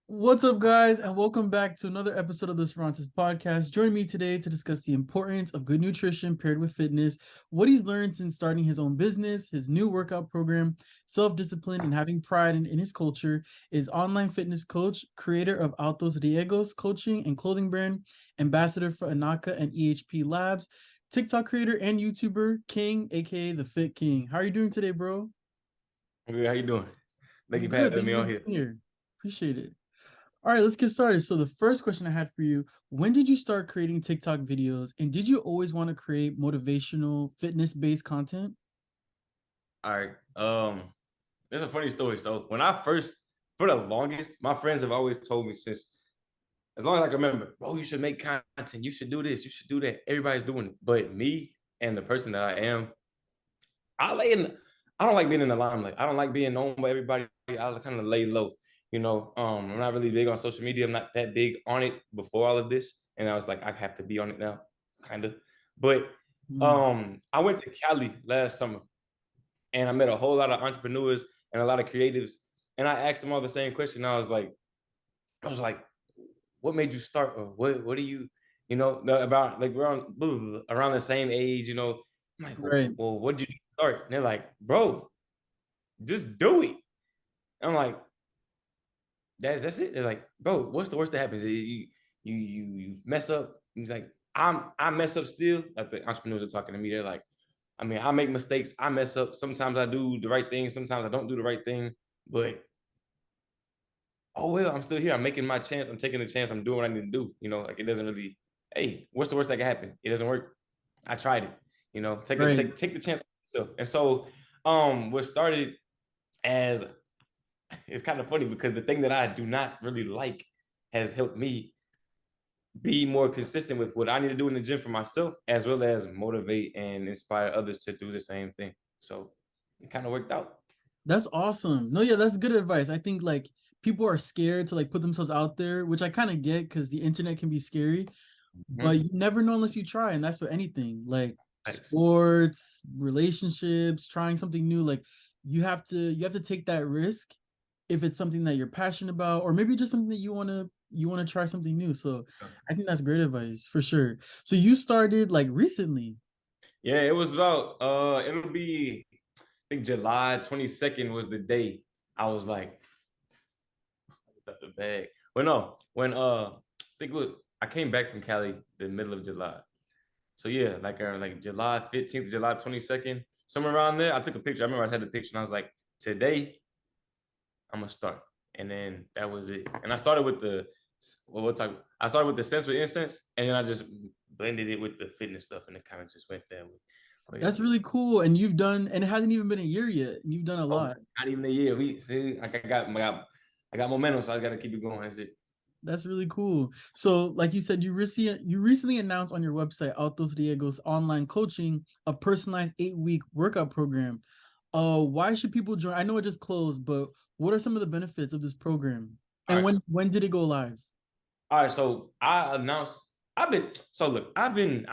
What's up, guys, and welcome back to another episode of the Cervantes podcast. Join me today to discuss the importance of good nutrition paired with fitness, what he's learned since starting his own business, his new workout program, self-discipline, and having pride in his culture, is online fitness coach, creator of Altos Riegos coaching and clothing brand, ambassador for Anaka and EHP Labs, TikTok creator and YouTuber, King, aka the Fit King. How are you doing today, bro? Good, how you doing? Thank I'm you for good. having Thank me you for on here. being here. Appreciate it. All right, let's get started. So the first question I had for you, when did you start creating TikTok videos? And did you always want to create motivational fitness-based content? All right. There's a funny story. So when I first, for the longest, my friends have always told me since as long as I can remember, bro, you should make content. You should do this. You should do that. Everybody's doing it. But me and the person that I am, I lay in I don't like being in the limelight. I don't like being known by everybody. I kind of lay low. I'm not really big on social media. I'm not that big on it before all of this. And I was like, I have to be on it now, kind of. But Mm, I went to Cali last summer and I met a whole lot of entrepreneurs and a lot of creatives. And I asked them all the same question. I was like, what made you start? Or what do you, about like we're on around the same age, I'm like, right. well, what did you start? And they're like, bro, just do it. And I'm like, that's it. It's like, bro, what's the worst that happens? You mess up. He's like, I mess up still. Like the entrepreneurs are talking to me. They're like, I mean, I make mistakes. I mess up. Sometimes I do the right thing. Sometimes I don't do the right thing. But oh well, I'm still here. I'm making my chance. I'm taking the chance. I'm doing what I need to do. Like it doesn't really. Hey, what's the worst that can happen? It doesn't work. I tried it. Right. Take the chance. So, what started as it's kind of funny because the thing that I do not really like has helped me be more consistent with what I need to do in the gym for myself, as well as motivate and inspire others to do the same thing. So it kind of worked out. That's awesome. No, yeah, that's good advice. I think like people are scared to like put themselves out there, which I kind of get because the internet can be scary, but Mm-hmm. you never know unless you try, and that's for anything. Like Thanks. sports, relationships, trying something new, like you have to take that risk if it's something that you're passionate about, or maybe just something that you want to try something new. So I think that's great advice for sure. So you started like recently. Yeah, it was about it'll be I think July 22nd was the day I was like got the bag. Well no, when I think it was I came back from Cali the middle of July. So yeah, like July 15th, July 22nd, somewhere around there. I took a picture. I remember I had the picture and I was like, today I'm gonna start. And then that was it. And I started with the what type I started with the sense with incense and then I just blended it with the fitness stuff and it kind of just went that way. But yeah. That's really cool, and you've done, and it hasn't even been a year yet, and you've done a Oh, lot. not even a year. We see like I got momentum, so I gotta keep it going. That's it. That's really cool. So, like you said, you recently announced on your website, Altos Riegos online coaching, a personalized 8-week workout program. Why should people join? I know it just closed, but what are some of the benefits of this program? All And right. when did it go live? All right, so I announced. I've been so look. I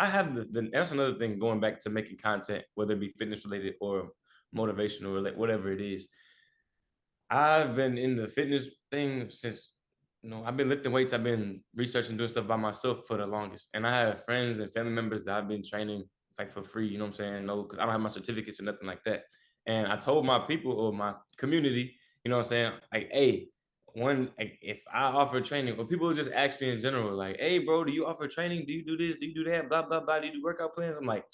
have that's another thing going back to making content, whether it be fitness related or motivational related, whatever it is. I've been in the fitness thing since I've been lifting weights. I've been researching doing stuff by myself for the longest, and I have friends and family members that I've been training like for free. You know what I'm saying? No, because I don't have my certificates or nothing like that. And I told my people or my community, you know what I'm saying? Like, hey, like, if I offer training, or people just ask me in general, like, hey, bro, do you offer training? Do you do this? Do you do that? Blah blah blah. Do you do workout plans? I'm like,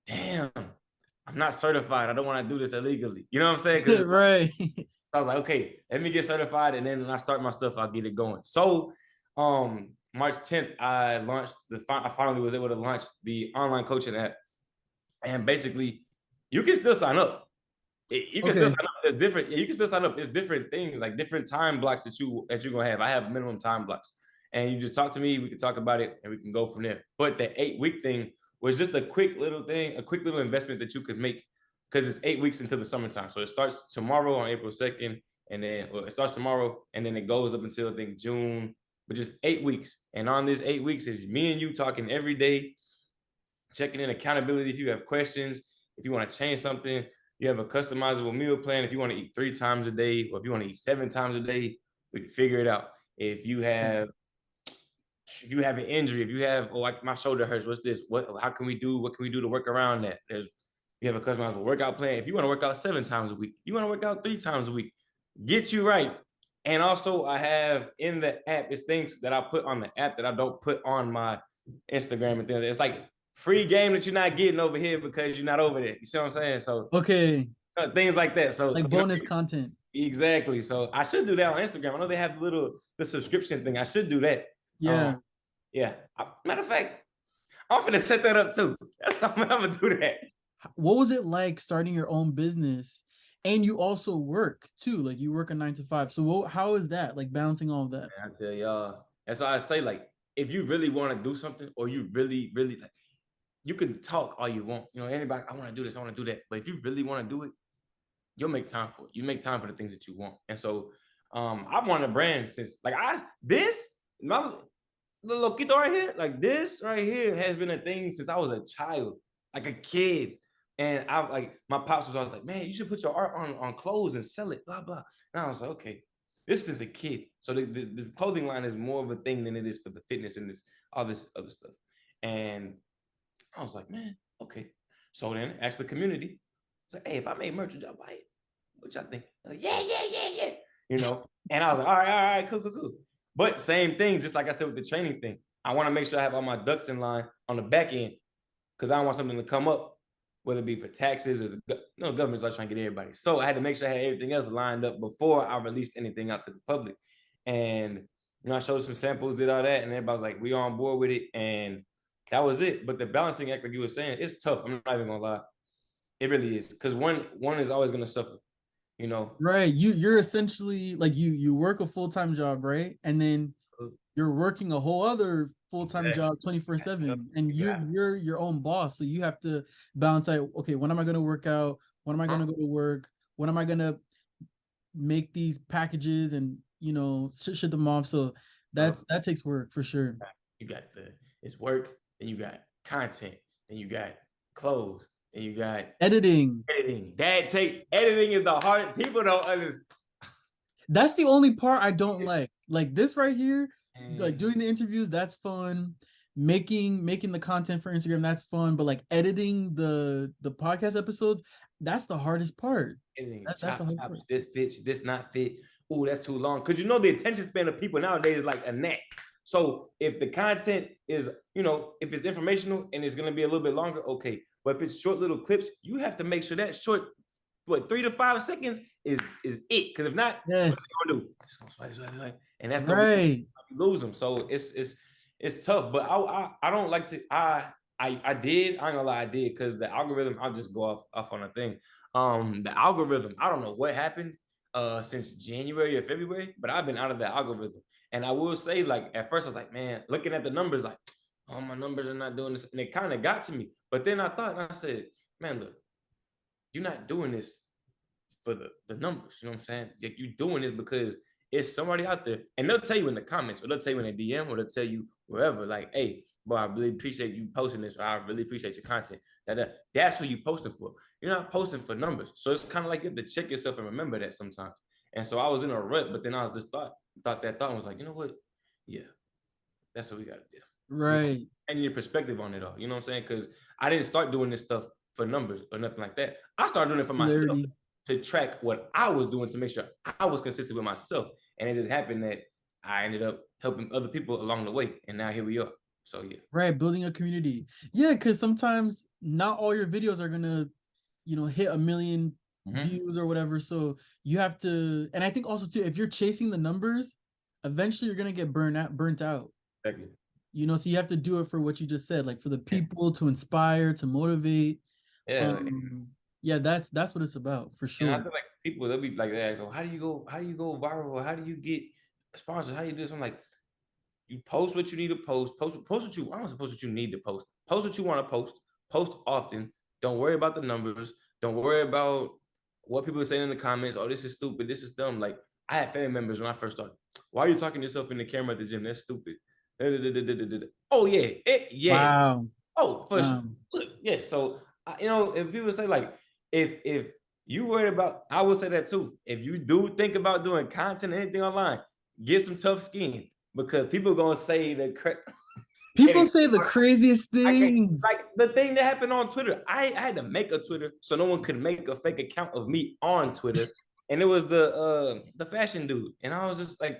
damn, I'm not certified. I don't want to do this illegally. You know what I'm saying? Because Right. I was like, okay, let me get certified, and then when I start my stuff, I'll get it going. So, March 10th, I finally was able to launch the online coaching app, and basically, you can still sign up. You can still Okay. sign up. There's different. You can still sign up. There's different things like different time blocks that you're gonna have. I have minimum time blocks, and you just talk to me. We can talk about it, and we can go from there. But the 8-week thing was just a quick little thing, a quick little investment that you could make because it's 8 weeks until the summertime. So it starts tomorrow on April 2nd, and then it starts tomorrow, and then it goes up until I think June, but just 8 weeks. And on this 8 weeks is me and you talking every day, checking in accountability. If you have questions, if you want to change something, you have a customizable meal plan. If you want to eat 3 times a day, or if you want to eat 7 times a day, we can figure it out. if you have an injury, if you have, oh, like my shoulder hurts, what's this? What can we do to work around that? You have a customizable workout plan. If you want to work out 7 times a week, you want to work out 3 times a week, get you right. And also I have in the app, it's things that I put on the app that I don't put on my Instagram and things. It's like free game that you're not getting over here because you're not over there. You see what I'm saying? So Okay, things like that. So like bonus content. exactly. So I should do that on Instagram. I know they have the subscription thing. I should do that. Yeah. Yeah. Matter of fact, I'm gonna set that up too. That's how I'm gonna do that. What was it like starting your own business? And you also work too, like you work a 9 to 5. So how is that, like balancing all of that? Man, I tell y'all, that's why I say, like, if you really want to do something, or you really, really like, you can talk all you want. You know, anybody, I want to do this, I want to do that. But if you really want to do it, you'll make time for it. You make time for the things that you want. And so, I've wanted a brand since, like, my the loquito right here, like this right here has been a thing since I was a child, like a kid. And I like my pops was always like, man, you should put your art on clothes and sell it, blah, blah. And I was like, okay, this is a kid. So this clothing line is more of a thing than it is for the fitness and all this other stuff. And I was like, man, okay. So then asked the community, it's like, hey, if I made merch, would y'all buy it? What y'all think? Like, yeah, yeah, yeah, yeah. You know? And I was like, all right, cool. But same thing, just like I said with the training thing. I want to make sure I have all my ducks in line on the back end, because I don't want something to come up, whether it be for taxes or the government's always trying to get everybody. So I had to make sure I had everything else lined up before I released anything out to the public. And I showed some samples, did all that, and everybody was like, we on board with it. And that was it. But the balancing act, like you were saying, it's tough. I'm not even gonna lie. It really is. Because one is always gonna suffer, you know. Right. You're essentially like you work a full-time job, right? And then you're working a whole other full-time job 24/7, and you're your own boss. So you have to balance out, okay, when am I gonna work out? When am I gonna go to work? When am I gonna make these packages and ship them off? So that takes work for sure. You got it's work, and you got content, and you got clothes, and you got editing. Editing is the hard. People don't understand. That's the only part I don't like. Like this right here, like doing the interviews, that's fun. Making the content for Instagram, that's fun. But like editing the podcast episodes, that's the hardest part. That's the hardest part. This fits, this not fit. Oh, that's too long. Because the attention span of people nowadays is like a gnat. So if the content is, if it's informational and it's gonna be a little bit longer, okay. But if it's short little clips, you have to make sure that short, 3 to 5 seconds is it. Because if not, yes, what are you gonna do? Just gonna swipe, and that's gonna right. lose them. So it's tough. But I don't like to. I ain't gonna lie, I did, because the algorithm. I'll just go off on a thing. The algorithm. I don't know what happened since January or February, but I've been out of the algorithm. And I will say, like, at first I was like, man, looking at the numbers, like, oh, my numbers are not doing this, and it kind of got to me. But then I thought, and I said, man, look, you're not doing this for the numbers. You know what I'm saying? Like, you're doing this because it's somebody out there, and they'll tell you in the comments, or they'll tell you in a DM, or they'll tell you wherever, like, hey, bro, I really appreciate you posting this, or I really appreciate your content. That's who you posting for. You're not posting for numbers. So it's kind of like you have to check yourself and remember that sometimes. And so I was in a rut, but then I was just thought and was like, you know what? Yeah, that's what we got to do. Right. And your perspective on it all. You know what I'm saying? Because I didn't start doing this stuff for numbers or nothing like that. I started doing it for myself, to track what I was doing, to make sure I was consistent with myself. And it just happened that I ended up helping other people along the way. And now here we are. So yeah. Right. Building a community. Yeah. Because sometimes not all your videos are going to, hit 1 million views or whatever. So you have to, and I think also too, if you're chasing the numbers, eventually you're going to get burnt out. Exactly. So you have to do it for what you just said, like for the people, to inspire, to motivate. Yeah. Yeah, that's what it's about, for sure. And I feel like people, they'll be like, they ask, so how do you go viral? How do you get sponsors? How do you do this? I'm like, you post what you need to post what you, I don't suppose what you need to post what you want to post often. Don't worry about the numbers. Don't worry about what people are saying in the comments. Oh, this is stupid. This is dumb. Like, I had family members when I first started. Why are you talking to yourself in the camera at the gym? That's stupid. Oh yeah. Yeah. Wow. Oh, for sure. Look, yeah. So, if people say, like, if you worried about, I will say that too. If you do think about doing content or anything online, get some tough skin because people gonna say that. People Hey, say the craziest I can't, things. like the thing that happened on Twitter. I had to make a Twitter so no one could make a fake account of me on Twitter, and it was the fashion dude, and I was just like,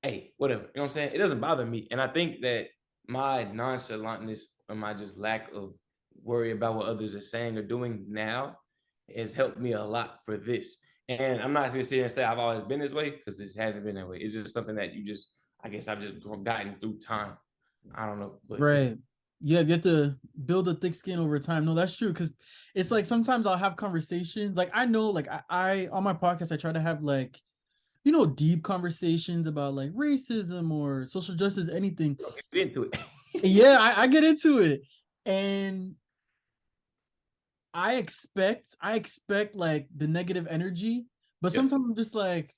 hey, whatever. You know what I'm saying? It doesn't bother me. And I think that my nonchalantness or my just lack of worry about what others are saying or doing now has helped me a lot for this. And I'm not gonna sit here and say I've always been this way because this hasn't been that way. It's just something that I guess I've just gotten through time. I don't know, but yeah. Right. Yeah, you have to build a thick skin over time. No, that's true. Cause it's like sometimes I'll have conversations. Like I know, like I on my podcast, I try to have like, deep conversations about like racism or social justice, anything. Get into it. Yeah, I get into it. And I expect like the negative energy, but Yeah, sometimes I'm just like,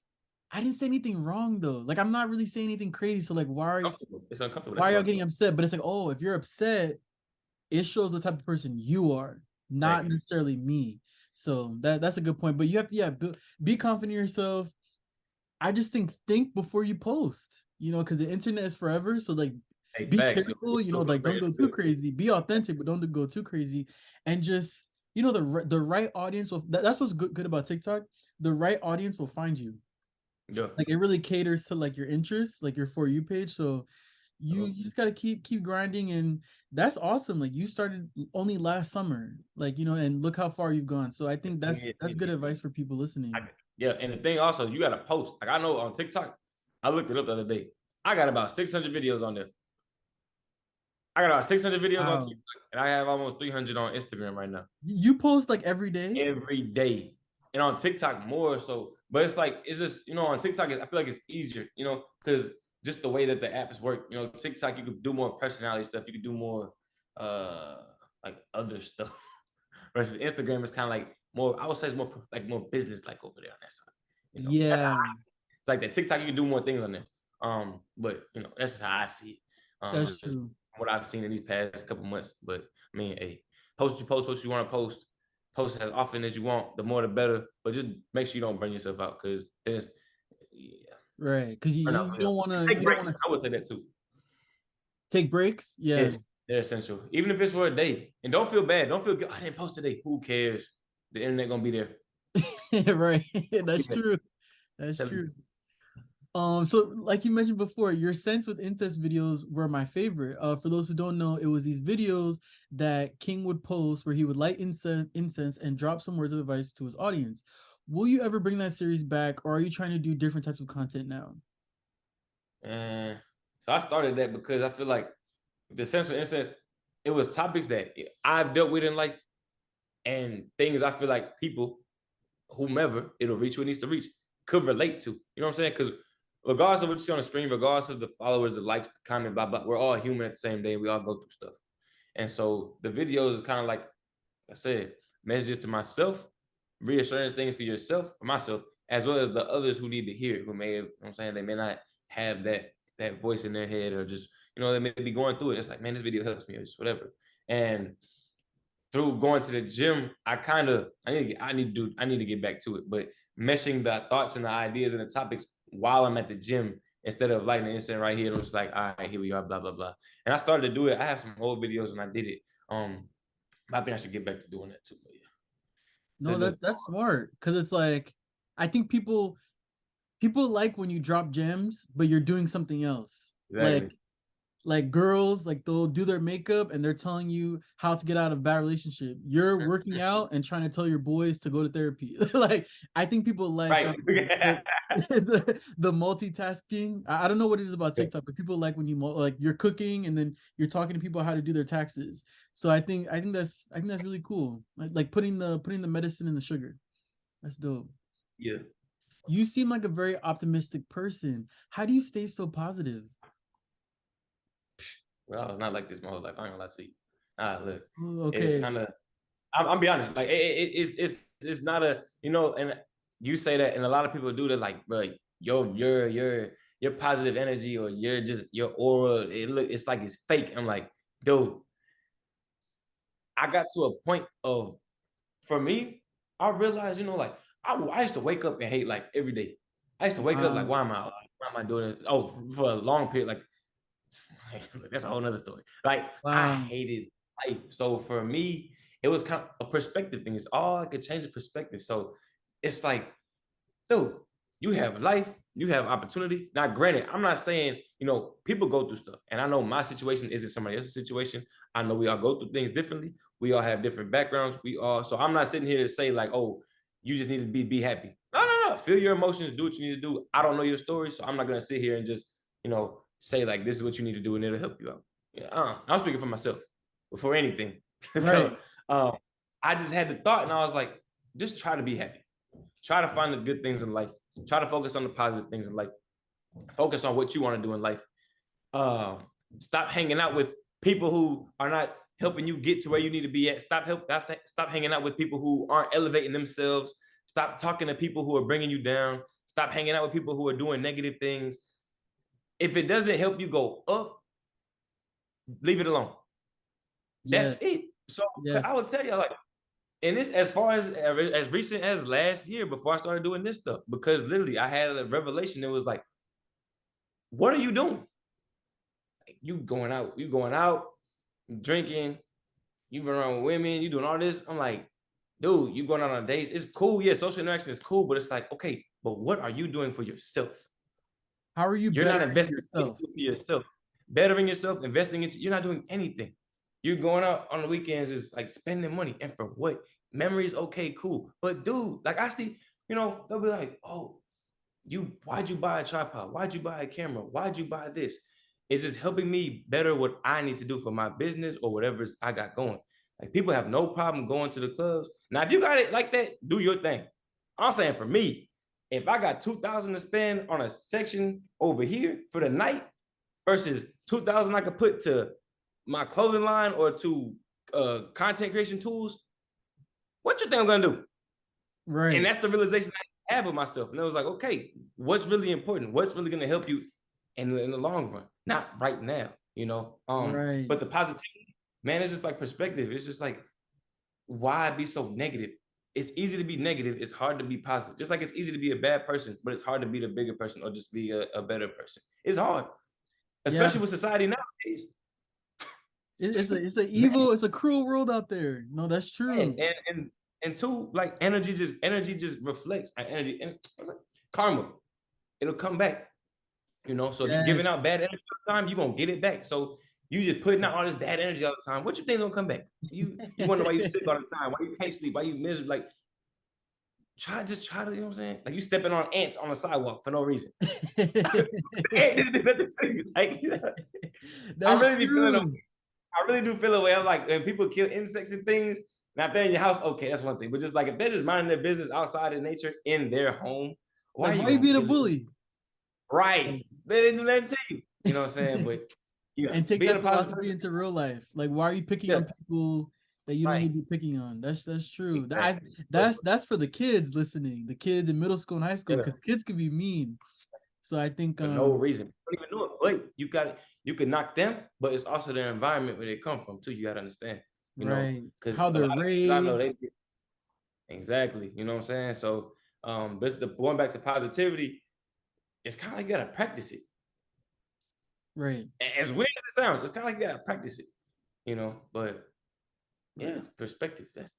I didn't say anything wrong though. Like I'm not really saying anything crazy. So like it's uncomfortable. why That's are y'all why. getting upset? But it's like, oh, if you're upset, it shows what type of person you are, not Thank you. necessarily me. So that's a good point. But you have to be confident in yourself. I just think before you post, because the internet is forever. So like Hey, be facts. careful, Your like don't footprint go is too real. crazy. Be authentic, but don't go too crazy. And just the right audience will that's what's good about TikTok. The right audience will find you. Yeah. Like it really caters to like your interests, like your For You page. So you just gotta keep grinding, and that's awesome. Like you started only last summer, like and look how far you've gone. So I think that's good advice for people listening. Yeah, and the thing also, you got to post. Like I know on TikTok, I looked it up the other day. I got about 600 videos on there. I got about 600 videos on Wow. TikTok, and I have almost 300 on Instagram right now. You post like every day? Every day, and on TikTok more so. But it's just on TikTok, I feel like it's easier, because just the way that the apps work. TikTok, you could do more personality stuff. You could do more uh like other stuff. Versus Instagram is kind of like more. I would say it's more like more business like over there on that side. That's how Yeah, it's like that TikTok. You can do more things on there. But that's just how I see it. that's Just true. what I've seen in these past couple months. But I mean, hey, post what you want to post. Post as often as you want. The more, the better. But just make sure you don't burn yourself out because then it's yeah, Right, because you, burn you out you real. don't want to Take you don't breaks. want to I would say that too. take breaks. Yeah, Yes, they're essential. Even if it's for a day. And don't feel bad. Don't feel good. I didn't post today. Who cares? The internet gonna be there. right. That's true. That's Tell me. true. So like you mentioned before, your Sense with Incest videos were my favorite. For those who don't know, it was these videos that King would post where he would light incense and drop some words of advice to his audience. Will you ever bring that series back, or are you trying to do different types of content now? And so I started that because I feel like the sense for instance, it was topics that I've dealt with in life and things I feel like people, whomever it'll reach who it needs to reach, could relate to. You know what I'm saying? Because regardless of what you see on the screen, regardless of the followers, the likes, the comment, blah, blah, we're all human at the same day. We all go through stuff. And so the videos is kind of like I said, messages to myself, reassurance things for yourself, for myself, as well as the others who need to hear it, who may have, I'm saying, they may not have that voice in their head or just, they may be going through it. It's like, man, this video helps me or just whatever. And through going to the gym, I need to get back to it. But meshing the thoughts and the ideas and the topics while I'm at the gym instead of lighting the instant right here, I'm just like, all right, here we are, blah, blah, blah. And I started to do it. I have some old videos and I did it. I think I should get back to doing that too. But yeah, No, that's smart because it's like I think people like when you drop gems, but you're doing something else. exactly. Like girls, like they'll do their makeup and they're telling you how to get out of a bad relationship. You're working out and trying to tell your boys to go to therapy. Like I think people like Right. the multitasking. I don't know what it is about TikTok, but people like when you like you're cooking and then you're talking to people how to do their taxes. So I think that's really cool. Like putting the medicine in the sugar. That's dope. Yeah. You seem like a very optimistic person. How do you stay so positive? Well, I was not like this my whole life. I ain't gonna lie to you. Look, Oh, it's okay. kind of. I'm be honest. Like it's not a and you say that, and a lot of people do that. Like, bro, your positive energy or your aura. It's like it's fake. I'm like, dude. I got to a point of for me. I realized, like I used to wake up and hate life every day. I used to wake up like, why am I doing it? Oh, for a long period, like that's a whole nother story. Like I Wow. hated life. So for me, it was kind of a perspective thing. It's all I could change the perspective. So it's like, dude, you have life, you have opportunity. Now, granted, I'm not saying, people go through stuff. And I know my situation isn't somebody else's situation. I know we all go through things differently. We all have different backgrounds. So I'm not sitting here to say, like, oh, you just need to be happy. No. Feel your emotions, do what you need to do. I don't know your story, so I'm not gonna sit here and just, say like this is what you need to do and it'll help you out. I'm speaking for myself before anything. Right. So I just had the thought and I was like, just try to be happy. Try to find the good things in life. Try to focus on the positive things in life. Focus on what you want to do in life. Stop hanging out with people who are not helping you get to where you need to be at. Stop hanging out with people who aren't elevating themselves. Stop talking to people who are bringing you down. Stop hanging out with people who are doing negative things. If it doesn't help you go up, leave it alone. That's Yes. it. So I Yes. would tell you, like, and this as far as recent as last year before I started doing this stuff, because literally I had a revelation. It was like, what are you doing? Like, you going out, drinking, you run around with women, you doing all this. I'm like, dude, you going out on dates. It's cool. Yeah, social interaction is cool, but it's like, okay, but what are you doing for yourself? How are you You're not bettering investing yourself? into yourself, bettering yourself, investing into. You're not doing anything. You're going out on the weekends, just like spending money, and for what? Memories, okay, cool, but dude, like I see, they'll be like, oh, why'd you buy a tripod? Why'd you buy a camera? Why'd you buy this? It's just helping me better what I need to do for my business or whatever I got going. Like people have no problem going to the clubs. Now, if you got it like that, do your thing. I'm saying for me, if I got 2,000 to spend on a section over here for the night versus 2,000 I could put to my clothing line or to content creation tools, what you think I'm gonna do? And Right. that's the realization I have with myself. And I was like, okay, what's really important? What's really going to help you in the long run? Not right now, Right. But the positivity, man, it's just like perspective. It's just like, why be so negative? It's easy to be negative. It's hard to be positive. Just like it's easy to be a bad person, but it's hard to be the bigger person or just be a better person. It's hard, Yeah. especially with society nowadays. It's a cruel world out there. No, that's Man, true. and two, like energy just reflects energy and like karma. It'll come back. So if you're giving Yes. out bad energy all the time, you're gonna get it back. So you just putting out all this bad energy all the time. What you think's gonna come back? You wonder why you sick all the time, why you can't sleep, why you miserable. Like try to, you know what I'm saying? Like you stepping on ants on the sidewalk for no reason. Ant didn't do nothing to you. Like, I That's really be feeling them. true. I really do feel the way. I'm like, when people kill insects and things, now if they're in your house, okay, that's one thing. But just like if they're just minding their business outside in nature in their home, why Like, are you why are you gonna being a kill it? bully? Right. Like, They didn't do nothing to you. You know what I'm saying? But yeah, and take being that a positive philosophy person. into real life. Like, why are you picking Yeah, on people that you don't right. need to be picking on? That's true. Exactly. That's for the kids listening, the kids in middle school and high school, Yeah, because kids can be mean. So I think for no reason. You don't even know it. Wait, you can knock them, but it's also their environment where they come from too. You gotta understand, right, because how a they're lot of kids I know raised. they exactly, you know what I'm saying? So but going back to positivity, it's kind of like you gotta practice it. Right. As weird as it sounds, it's kind of like you gotta practice it. But yeah, Right. perspective. That's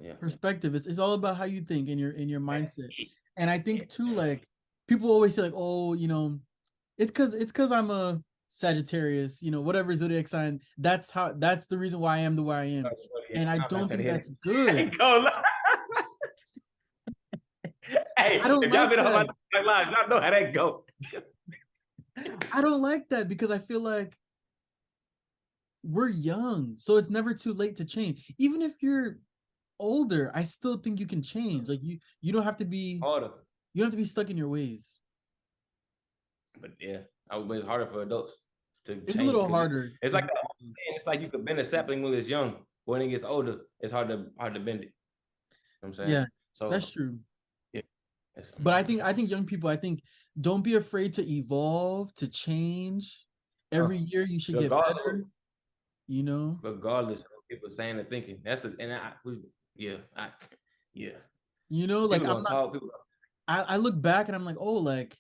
yeah, Perspective. It's all about how you think in your that's mindset. it. And I Yeah. think too, like people always say, like, oh, it's cause I'm a Sagittarius, whatever zodiac sign. That's the reason why I am the way I am. Yeah, And I I'm not don't trying to think hear that. that's I good. ain't gonna lie. I Hey, don't if y'all like been on my that. live, y'all know how that go. I don't like that because I feel like we're young, so it's never too late to change. Even if you're older, I still think you can change. Like you don't have to be Harder, you don't have to be stuck in your ways. but yeah, it's harder for adults to It's a change little because harder. it's like that old saying. It's like you could bend a sapling when it's young, but when it gets older, it's hard to bend it. You know what I'm saying? Yeah, So that's true. yeah, But I think young people, I think don't be afraid to evolve, to change. uh, Every year you should get regardless, better, you know. regardless of what people saying and thinking. That's the and I we, yeah, I, yeah. You know, like People gonna talk. People. I look back and I'm like, oh, like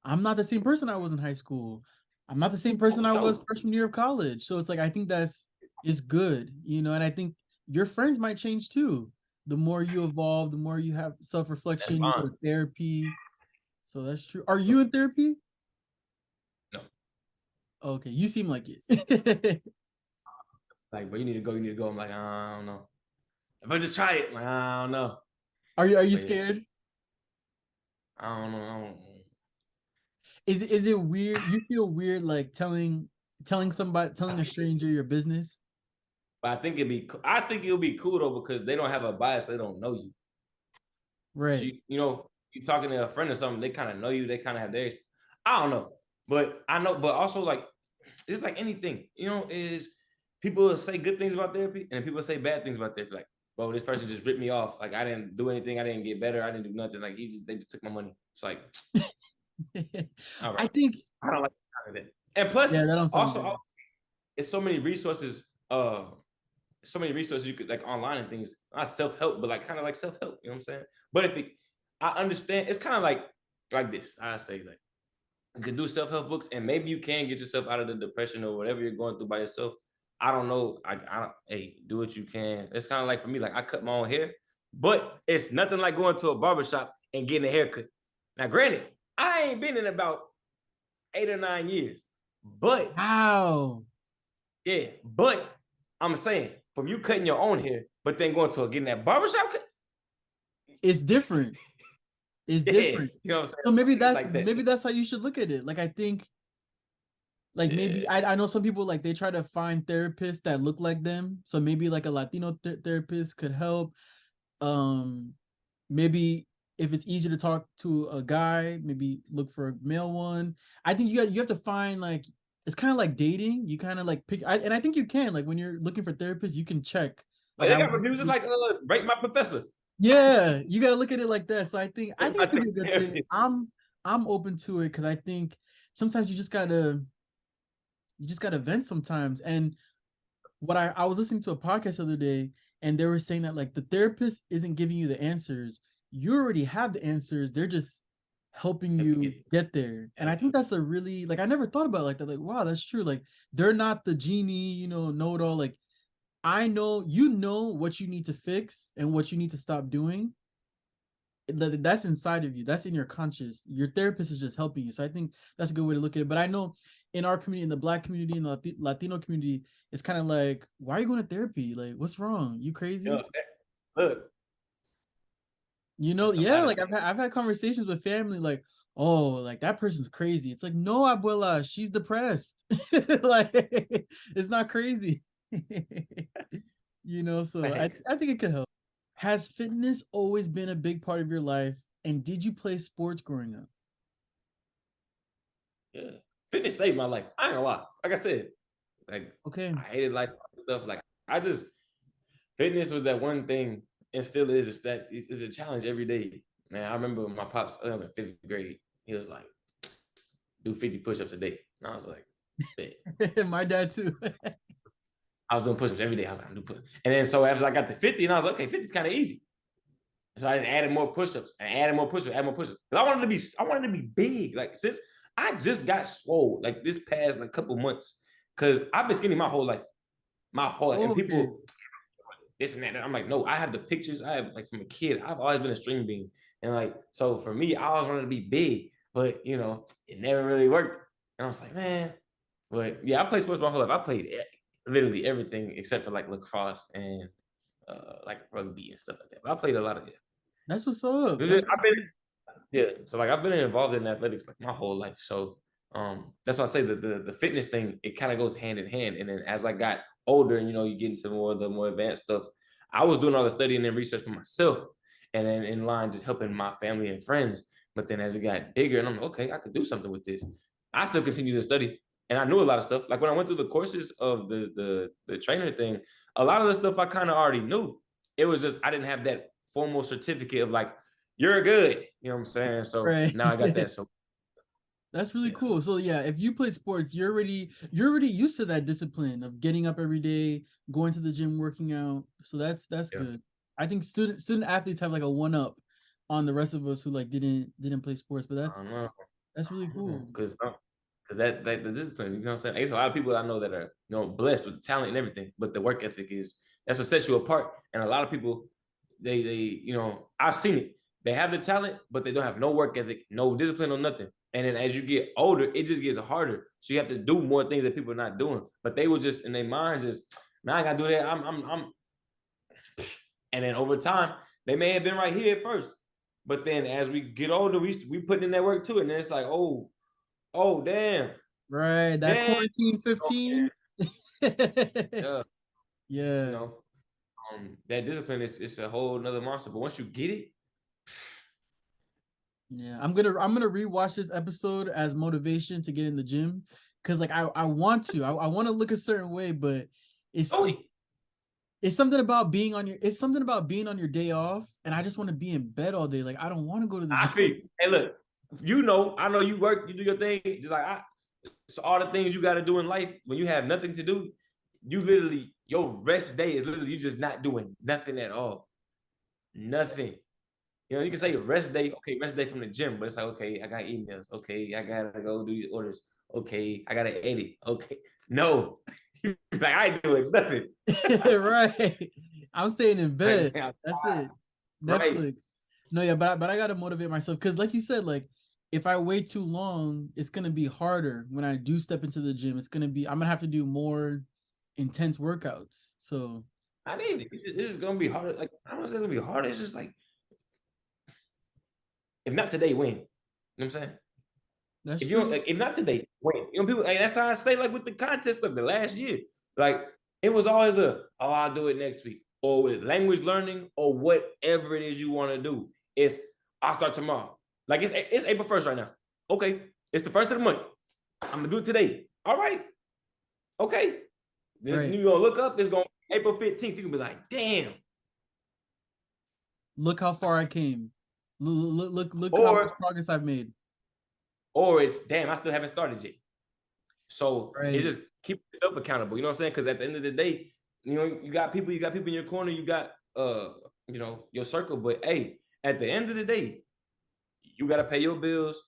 I'm not the same person I was in high school. I'm not the same person For I was sure. freshman year of college. So it's like I think that's is good, you know, and I think your friends might change too. The more you evolve, the more you have That's self-reflection, you go fine. to therapy. So that's true. Are you in therapy? No, Okay, you seem like it. like, but you need to go. You need to go. I'm like, I don't know. If I just try it, like, I don't know. Are you But yeah, scared? I don't know. I don't, Is it weird? You feel weird like telling a stranger your business? but I think it'd be. I think it'll be cool though because they don't have a bias. They don't know you. So Right. you know, you talking to a friend or something. They kind of know you. They kind of have their. I don't know, but I know. But also like, it's like anything. You know, is people say good things about therapy and people say bad things about therapy. Like, bro, this person just ripped me off. Like I didn't do anything. I didn't get better. I didn't do nothing. Like they just took my money. It's like, all right, I think I don't like that. And plus, yeah, that don't sound also, good. it's so many resources. So many resources you could like online and things. Not self help, but like kind of like self help. You know what I'm saying? But if it, I understand, it's kind of like this. I say like you can do self help books, and maybe you can get yourself out of the depression or whatever you're going through by yourself. I don't know. I don't. Hey, do what you can. It's kind of like for me, like I cut my own hair, but it's nothing like going to a barbershop and getting a haircut. Now, granted, I ain't been in about 8 or 9 years, but Wow. yeah, but I'm saying from you cutting your own hair, but then going to getting that barbershop cut, It's different. It's yeah, different. you know what I'm saying? So maybe It's that's like that. maybe that's how you should look at it. Like I think like maybe Yeah, I know some people like they try to find therapists that look like them. So maybe like a Latino therapist could help. Um maybe if it's easier to talk to a guy, maybe look for a male one. I think you have to find like it's kind of like dating. You kind of like pick and I think you can like when you're looking for therapists, you can check like like they I got reviews like rate my professor. yeah, you got to look at it like that. So I Rate think my it could be a good thing. therapist. I'm open to it because I think sometimes you just gotta vent sometimes. And what I was listening to a podcast the other day, and they were saying that like the therapist isn't giving you the answers. You already have the answers. They're just helping Let me you get get there. And I think that's a really like I never thought about it like that. Like, wow, that's true. Like they're not the genie, know it all. Like I know you know what you need to fix and what you need to stop doing. That's inside of you. That's in your conscious. Your therapist is just helping you. So I think that's a good way to look at it. But I know in our community, in the Black community, in the Latino community, it's kind of like, why are you going to therapy? Like, what's wrong? You crazy? yeah, look. It's a Yeah. lot of Like things. I've had conversations with family, like, oh, like that person's crazy. It's like, no, abuela, she's depressed. Like, it's not crazy. So Thanks. I think it could help. Has fitness always been a big part of your life? And did you play sports growing up? Yeah, fitness saved my life. I ain't gonna lie. Like I said, like Okay. I hated life stuff. Like I just fitness was that one thing, and still is. It's that it's a challenge every day. Man, I remember my pops. I was in 5th grade. He was like, "Do 50 push-ups a day," and I was like, "Bet." My dad too. I was doing push-ups every day. I was like, "I'm doing push." And then so after I got to 50, and I was like, "Okay, 50 is kind of easy." So I added more push-ups and added more push-ups, added more push-ups. Because I wanted to be big. Like since I just got swole, like this past like couple months, because I've been skinny my whole life, and Oh, okay. people this and that. And I'm like, no, I have the pictures. I have like from a kid. I've always been a string bean, and like so for me, I always wanted to be big, but it never really worked. And I was like, man, but yeah, I played sports my whole life. I played literally everything except for like lacrosse and like rugby and stuff like that. But I played a lot of it. That's what's up. I've been yeah, so like I've been involved in athletics like my whole life. So that's why I say that the fitness thing it kind of goes hand in hand. And then as I got older and you get into more of the more advanced stuff, I was doing all the studying and research for myself, and then in line just helping my family and friends. But then as it got bigger, and I'm like, okay, I could do something with this. I still continue to study, and I knew a lot of stuff. Like when I went through the courses of the trainer thing, a lot of the stuff I kind of already knew. It was just I didn't have that formal certificate of like you're good. You know what I'm saying? So Right. now I got that. So That's really yeah, cool. So yeah, if you played sports, you're already used to that discipline of getting up every day, going to the gym, working out. So that's yeah, good. I think student athletes have like a one up on the rest of us who like didn't play sports. But I don't know. that's really cool. Because that the discipline, you know what I'm saying? There's a lot of people I know that are, you know, blessed with talent and everything, but the work ethic that's what sets you apart. And a lot of people, they you know, I've seen it. They have the talent, but they don't have no work ethic, no discipline or nothing. And then as you get older, it just gets harder. So you have to do more things that people are not doing. But they will just in their mind just, man, I gotta do that. I'm and then over time, they may have been right here at first. But then as we get older, we putting in that work too. And then it's like, oh damn. Right. That Damn. quarantine 15. Yeah. You Yeah. know, that discipline is it's a whole nother monster. But once you get it, Yeah. I'm gonna rewatch this episode as motivation to get in the gym. Cause like I want to. I want to look a certain way, but it's oh, it's something about being on your day off, and I just want to be in bed all day. Like I don't want to go to the I gym. feel you. Hey, look, you know, I know you work, you do your thing, just like so all the things you got to do in life when you have nothing to do, you literally your rest day is literally you just not doing nothing at all, nothing. You know, you can say rest day, okay, rest day from the gym, but it's like, okay, I got emails, okay, I gotta go do these orders, okay, I gotta edit, okay. No, like I ain't doing nothing. Right. I'm staying in Like, bed. man, That's it. right. Netflix. No, yeah, but I gotta motivate myself because, like you said, like if I wait too long, it's gonna be harder when I do step into the gym. I'm gonna have to do more intense workouts. So I need it. It's just gonna be harder. Like I don't know if it's gonna be harder. It's just like if not today, when? You know what I'm saying? that's If you don't, true. like, if not today, when? You know, people. Like, that's how I say. Like with the contest of the last year, like it was always I'll do it next week, or with language learning, or whatever it is you want to do. It's I'll start tomorrow. Like it's April 1st right now. Okay, it's the first of the month. I'm gonna do it today. All right. Okay. This Right. you gonna look up. It's gonna be April 15th. You can be like, damn. Look how far I came. Look how much Or progress I've made. it's damn, I still haven't started yet. So it's Right. just keep yourself accountable. You know what I'm saying? Because at the end of the day, you know, you got people in your corner, you got you know, your circle. But hey, at the end of the day, you gotta pay your bills,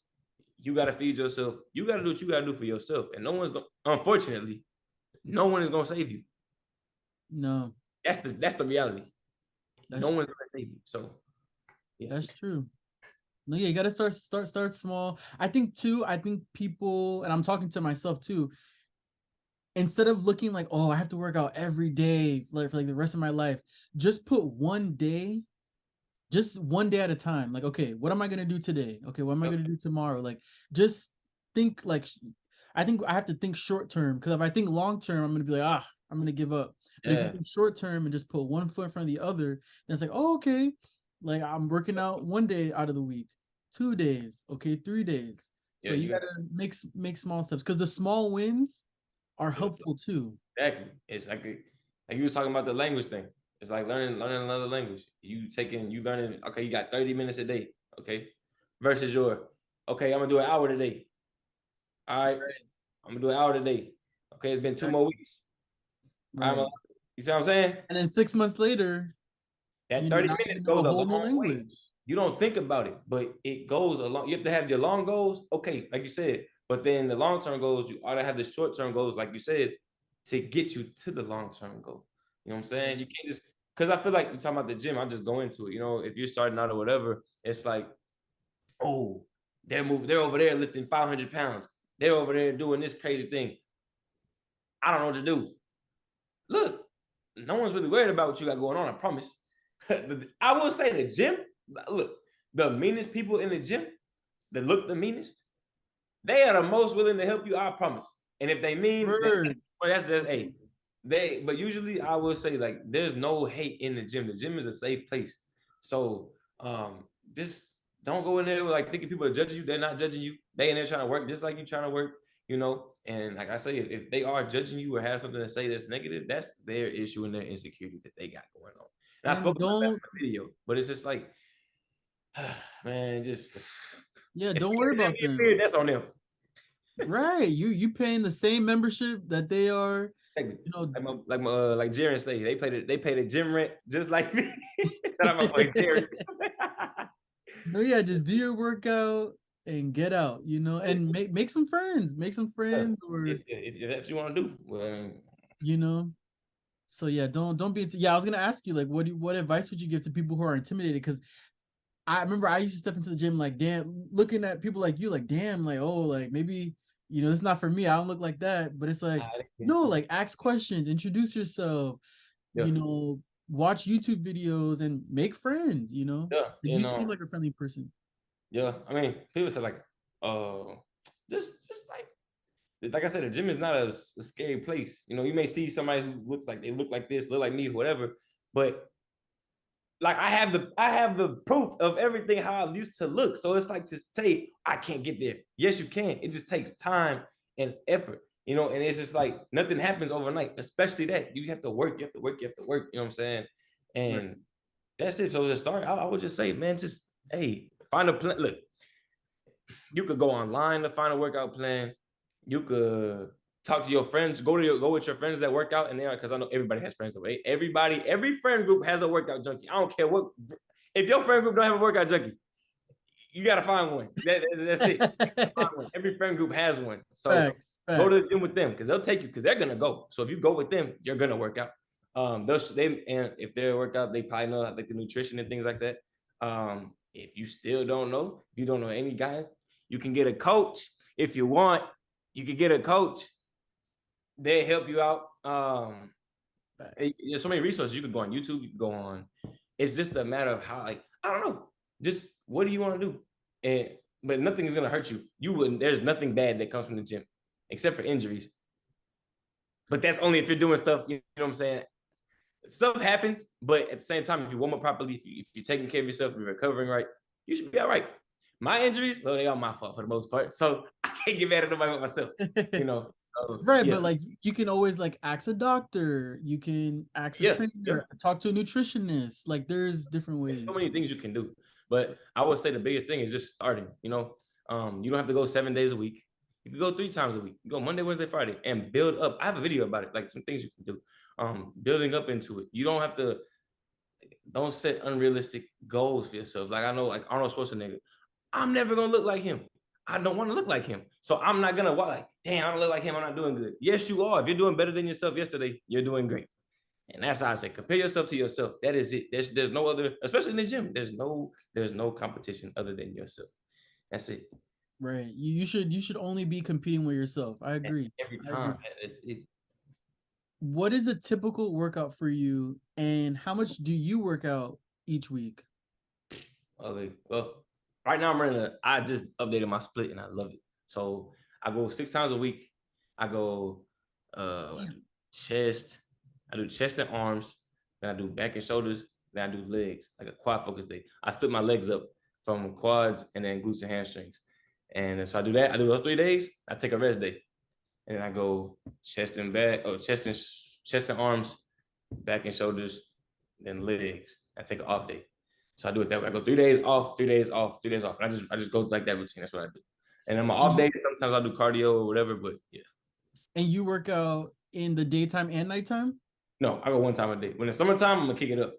you gotta feed yourself, you gotta do what you gotta do for yourself. And no one's gonna unfortunately, no one is gonna save you. No, That's the reality. No that's one's gonna save you. So yeah. that's true. No, yeah, you gotta start small. I think too, I think people, and I'm talking to myself too, instead of looking like, oh, I have to work out every day like for like the rest of my life, just put one day, just one day at a time. Like, okay, what am I gonna do today? Okay, what am I Yep. gonna do tomorrow? Like, just think like I think I have to think short term because if I think long term, I'm gonna be like, I'm gonna give up. But if you Yeah. think short term and just put one foot in front of the other, then it's like, oh, okay, like I'm working out one day out of the week, 2 days, okay, 3 days. So Yeah, you you gotta make small steps because the small wins are got helpful too. exactly. It's like you was talking about the language thing. It's like learning another language. You learning. Okay, you got 30 minutes a day. Okay, versus your okay, I'm gonna do an hour today. All right, I'm gonna do an hour today. Okay, it's been 2 more weeks. All right, Right. you see what I'm saying? And then 6 months later, That 30 now minutes you know a goes a whole new long way. language. You don't think about it, but it goes along. You have to have your long goals, okay, like you said. But then the long term goals, you ought to have the short term goals, like you said, to get you to the long term goal. You know what I'm saying? You can't just because I feel like you're talking about the gym. I just go into it. You know, if you're starting out or whatever, it's like, oh, they're over there lifting 500 pounds. They're over there doing this crazy thing. I don't know what to do. Look, no one's really worried about what you got going on. I promise. I will say the gym. Look, the meanest people in the gym that look the meanest, they are the most willing to help you. I promise. And if they mean, Word. well, that's just a they. But usually, I will say like there's no hate in the gym. The gym is a safe place. So just don't go in there like thinking people are judging you. They're not judging you. They in there trying to work just like you trying to work. You know, and like I say, if they are judging you or have something to say that's negative, that's their issue and their insecurity that they got going on. And I And spoke about that don't, in the video, but it's just like, man, just yeah, if don't worry they about get them. weird, that's on them. Right. You paying the same membership that they are, Exactly. you know. Like Jaron say, they pay the gym rent just like me. That I'm like Jaron. No, yeah, just do your workout and get out, and make some friends, If, or if that's what you want to do, well, you know. So yeah, don't be. Yeah, I was gonna ask you like, what advice would you give to people who are intimidated? Because I remember I used to step into the gym like, damn, looking at people like you, like, damn, like, oh, like maybe it's not for me. I don't look like that. But it's like, no, like, ask questions, introduce yourself, yeah, you know, watch YouTube videos and make friends. yeah, Like you seem like a friendly person. yeah. I mean, people say like, uh, just like I said, the gym is not a scary place. You may see somebody who looks like they look like this, look like me, whatever. But like I have the proof of everything how I used to look. So it's like to say I can't get there. Yes, you can. It just takes time and effort. And it's just like nothing happens overnight, especially that. You have to work, you have to work, you have to work, you know what I'm saying? Right. And that's it. So to start, I would just say, man, just hey, find a plan. Look, you could go online to find a workout plan. You could talk to your friends. Go with your friends that work out, and they are because I know everybody has friends. Right? Every friend group has a workout junkie. I don't care what. If your friend group don't have a workout junkie, you gotta find one. That's it. Find one. Every friend group has one. So Facts, go to facts. the gym with them because they'll take you because they're gonna go. So if you go with them, you're gonna work out. And if they're workout, they probably know like the nutrition and things like that. If you still don't know, if you don't know any guy, you can get a coach if you want. You can get a coach. They help you out. There's so many resources. You could go on YouTube. You can go on. It's just a matter of how, like, I don't know. Just what do you want to do? But nothing is gonna hurt you. You wouldn't. There's nothing bad that comes from the gym, except for injuries. But that's only if you're doing stuff. You know what I'm saying? Stuff happens, but at the same time, if you warm up properly, if you're taking care of yourself, you're recovering right, you should be all right. My injuries, well, they are my fault for the most part. So I can't get mad at nobody but myself. So Right, yeah, but like you can always like ask a doctor, you can ask a yeah, yeah. trainer, talk to a nutritionist. Like there's different There's so ways. many things you can do. But I would say the biggest thing is just starting. You don't have to go 7 days a week. You can go 3 times a week. You go Monday, Wednesday, Friday, and build up. I have a video about it, like some things you can do. Building up into it. You don't have to. Don't set unrealistic goals for yourself. Like I know, like Arnold Schwarzenegger, I'm never gonna look like him. I don't want to look like him. So I'm not gonna like, damn, I don't look like him. I'm not doing good. Yes, you are. If you're doing better than yourself yesterday, you're doing great. And that's how I say compare yourself to yourself. That is it. There's no other, especially in the gym. There's no competition other than yourself. That's it. Right. You should only be competing with yourself. I And agree. every I agree. time. That's it. What is a typical workout for you and how much do you work out each week? Okay. Well, right now I just updated my split and I love it. So I go 6 times a week. I go I do Damn. chest, I do chest and arms, then I do back and shoulders, then I do legs, like a quad focus day. I split my legs up from quads and then glutes and hamstrings. And so I do that. I do those 3 days. I take a rest day. And then I go chest and back, or chest and arms, back and shoulders, then legs. I take an off day. So I do it that way. I go 3 days off, 3 days off, 3 days off. And I just go like that routine. That's what I do. And then my And off you days, sometimes I'll do cardio or whatever, but yeah. and you work out in the daytime and nighttime? No, I go one time a day. When it's summertime, I'm gonna kick it up.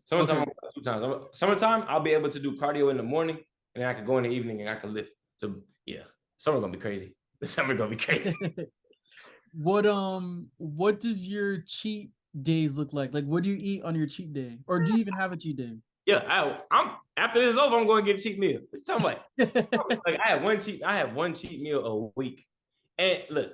Summertime, Okay. I'm gonna go 2 times. Summertime, I'll be able to do cardio in the morning, and then I can go in the evening and I can lift. So yeah, summer gonna be crazy. The summer gonna be crazy. What does your cheat days look like? Like what do you eat on your cheat day? Or do you even have a cheat day? Yeah, I'm after this is over, I'm going to get a cheat meal. What you talking about? Like I have one cheat meal a week. And look,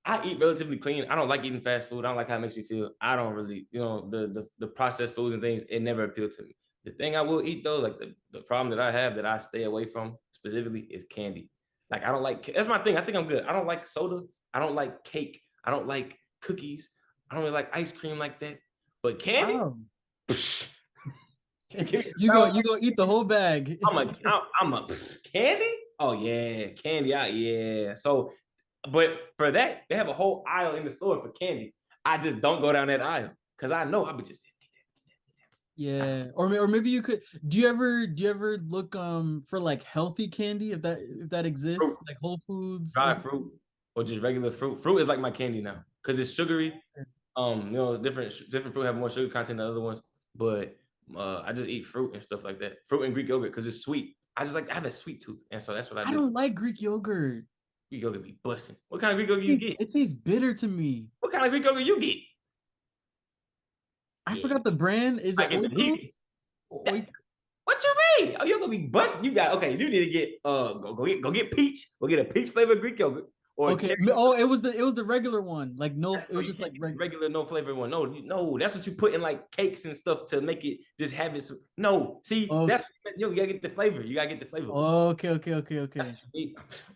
I eat relatively clean. I don't like eating fast food. I don't like how it makes me feel. I don't really, the processed foods and things, it never appealed to me. The thing I will eat though, like the problem that I have that I stay away from specifically is candy. Like I don't like that's my thing. I think I'm good. I don't like soda. I don't like cake. I don't like cookies. I don't really like ice cream like that. But candy, Wow. give me You some go sour. you go eat the whole bag. I'm a candy. Oh yeah, candy. Yeah. So, but for that, they have a whole aisle in the store for candy. I just don't go down that aisle because I know I'll be just. Yeah. Or maybe you could do you ever look for like healthy candy if that Fruit, exists, like Whole Foods or dry something? fruit, or just regular fruit. Fruit is like my candy now because it's sugary. Different fruit have more sugar content than other ones, but I just eat fruit and stuff like that. Fruit and Greek yogurt because it's sweet. I have a sweet tooth, and so that's what I I do. don't like Greek yogurt. Greek yogurt be busting. What kind of Greek yogurt you It tastes, get? it tastes bitter to me. What kind of Greek yogurt you get? I Yeah, forgot the brand. Is it I get the heat. Oikos? What you mean? Oh, you're gonna be busting. You got okay. You need to get go get peach. Go get a peach flavored Greek yogurt or a Okay. cherry. Oh, it was the regular one. Like no, it No, was you just can't like get the regular no flavor one. No, no, that's what you put in like cakes and stuff to make it just have it. No, see, okay. that's you gotta get the flavor. You gotta get the flavor. Okay, okay, okay, okay.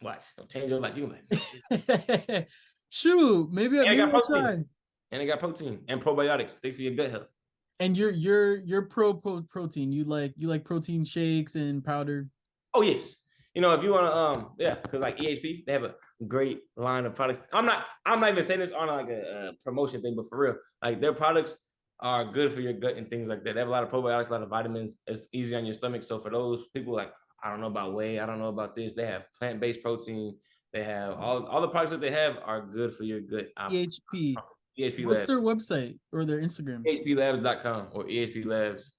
Watch, don't change your life. You like, Shoot, maybe and it got I'll protein, try. and it got protein and probiotics. Things for your gut health. And you're protein. You like protein shakes and powder. Oh yes. You know, if you want to, yeah, because like EHP, they have a great line of products. I'm not even saying this on like a promotion thing, but for real, like their products are good for your gut and things like that. They have a lot of probiotics, a lot of vitamins. It's easy on your stomach. So for those people like, I don't know about whey, I don't know about this. They have plant-based protein. They have all the products that they have are good for your gut. EHP. EHP What's Labs, their website or their Instagram? EHPLabs.com or EHP Labs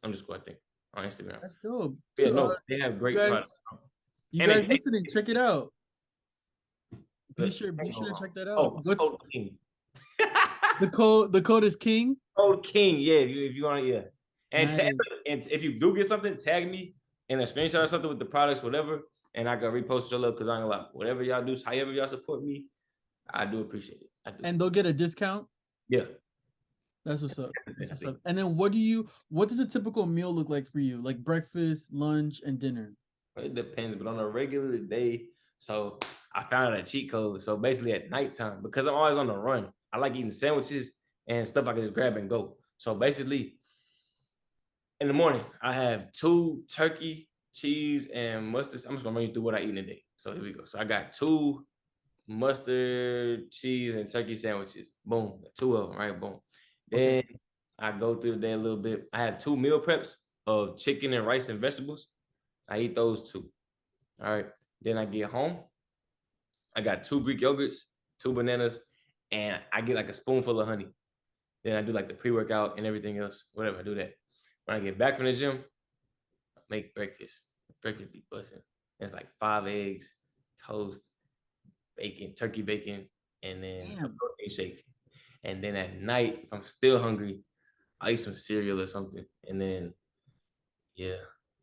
underscore I think on Instagram. That's dope. Yeah, So, no, they have you great products. guys, you And they guys taste listening, check it out. Be good. sure, be Ain't no sure to wrong. check that out. Oh, What's Code King. the code? The code is King. Code King, yeah, if you want to, yeah. And, Nice. and if you do get something, tag me in a screenshot or something with the products, whatever, and I can repost your love because I'm gonna whatever y'all do, however y'all support me, I do appreciate it. I do. And they'll get a discount. Yeah. That's what's up. That's I what's think. up. And then what does a typical meal look like for you? Like breakfast, lunch, and dinner? It depends, but on a regular day, so I found out a cheat code. So basically at nighttime, because I'm always on the run, I like eating sandwiches and stuff I can just grab and go. So basically, in the morning, I have 2 turkey, cheese, and mustard. I'm just gonna run you through what I eat in a day. So here we go. So I got 2 mustard, cheese, and turkey sandwiches. Boom, 2 of them, right? Boom. Okay. Then I go through the day a little bit. I have 2 meal preps of chicken and rice and vegetables. I eat those 2. All right. Then I get home. I got 2 Greek yogurts, 2 bananas, and I get like a spoonful of honey. Then I do like the pre-workout and everything else. Whatever, I do that. When I get back from the gym, I make breakfast. Breakfast be busting. It's like 5 eggs, toast, bacon, turkey bacon, and then a Damn. protein shake. And then at night, if I'm still hungry, I eat some cereal or something. And then, yeah.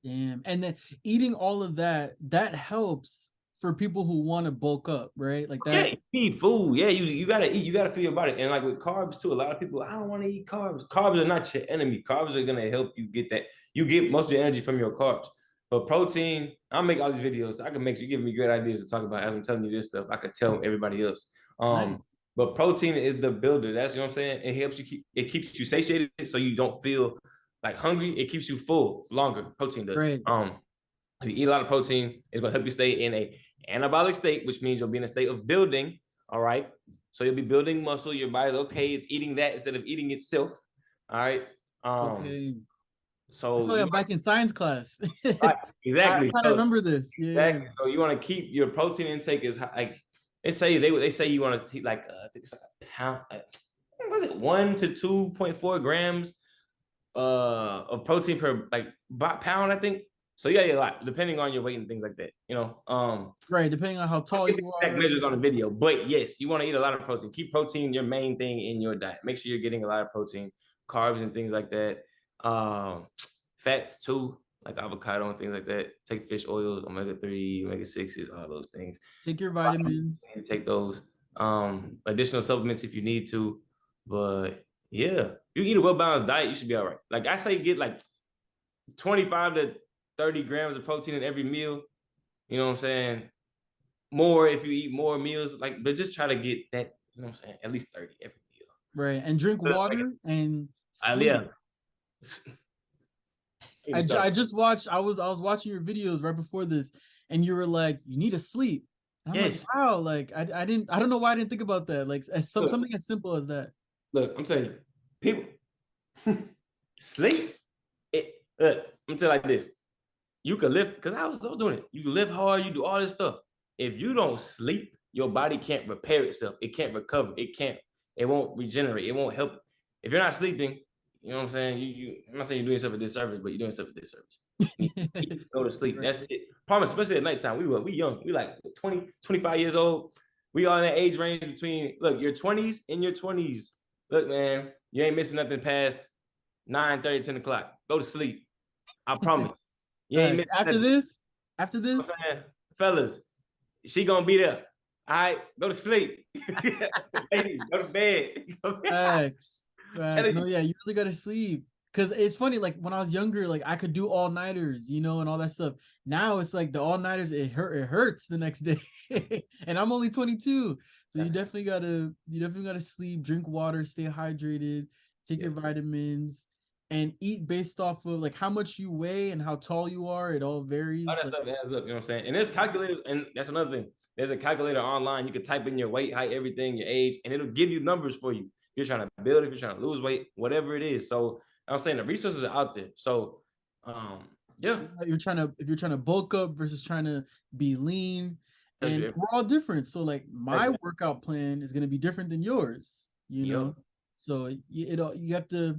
Damn. And then eating all of that helps for people who want to bulk up, right? Like Yeah, that. you need food. Yeah, you gotta eat. You gotta feel your body. And like with carbs too, a lot of people, I don't want to eat carbs. Carbs are not your enemy. Carbs are gonna help you get that. You get most of your energy from your carbs. But protein, I'll make all these videos. I can make you give me great ideas to talk about as I'm telling you this stuff. I could tell everybody else. Nice. But protein is the builder. That's you know what I'm saying. It helps you it keeps you satiated so you don't feel like hungry. It keeps you full longer. Protein does. Right. If you eat a lot of protein, it's gonna help you stay in a anabolic state, which means you'll be in a state of building. All right. So you'll be building muscle. Your body's okay. It's eating that instead of eating itself. All right. Okay. I So feel like I'm back in science class. right, I exactly. kind of So, remember this. Yeah. exactly. So you want to keep your protein intake is like they say you want to eat like I think it's like a pound. Was it 1 to 2.4 grams of protein per like pound? I think. So you gotta eat a lot, depending on your weight and things like that. You know, Right. Depending on how tall you exact are. measures on the video, but yes, you want to eat a lot of protein. Keep protein your main thing in your diet. Make sure you're getting a lot of protein, carbs, and things like that. Fats too, like avocado and things like that. Take fish oils, omega-3, omega-6s, all those things. Take your vitamins. Take those. Additional supplements if you need to. But yeah, you eat a well-balanced diet, you should be all right. Like I say, get like 25 to 30 grams of protein in every meal. You know what I'm saying? More if you eat more meals, like, but just try to get that, you know what I'm saying? At least 30 every meal. Right. And drink water and Yeah. sleep. I just watched. I was watching your videos right before this, and you were like, "You need to sleep." And I'm like, Yes. "Wow!" Like I don't know why I didn't think about that. Like Look, something as simple as that. look, I'm telling you, people sleep. Look, I'm telling you like this. You can live because I was doing it. You can live hard, you do all this stuff. If you don't sleep, your body can't repair itself. It can't recover. It won't regenerate. It won't help. If you're not sleeping, You know what I'm saying? I'm not saying you're doing yourself a disservice, but you're doing yourself a disservice. You need to eat, go to sleep. Right. That's it. Promise, especially at nighttime. We young. We like 20, 25 years old. We are in that age range between, look, your 20s and your 20s. Look, man, you ain't missing nothing past 9:30, 10 o'clock. Go to sleep. I promise. You ain't missing After nothing. this, You know what I'm saying? Fellas, she gonna be there. All right, go to sleep. Ladies, go to bed. facts, facts. Telling No, you. yeah, you really gotta sleep. Cause it's funny, like when I was younger, like I could do all nighters, and all that stuff. Now it's like the all nighters, it hurts the next day. And I'm only 22. So you definitely gotta sleep, drink water, stay hydrated, take Yeah. your vitamins, and eat based off of like how much you weigh and how tall you are. It all All varies. that Like stuff adds up, you know what I'm saying? And there's calculators, and that's another thing. There's a calculator online. You can type in your weight, height, everything, your age, and it'll give you numbers for you. If you're trying to build, if you're trying to lose weight, whatever it is. So I'm saying the resources are out there. So yeah. if you're trying to bulk up versus trying to be lean, and we're all different. So like my Exactly. workout plan is going to be different than yours. Yep. So you have to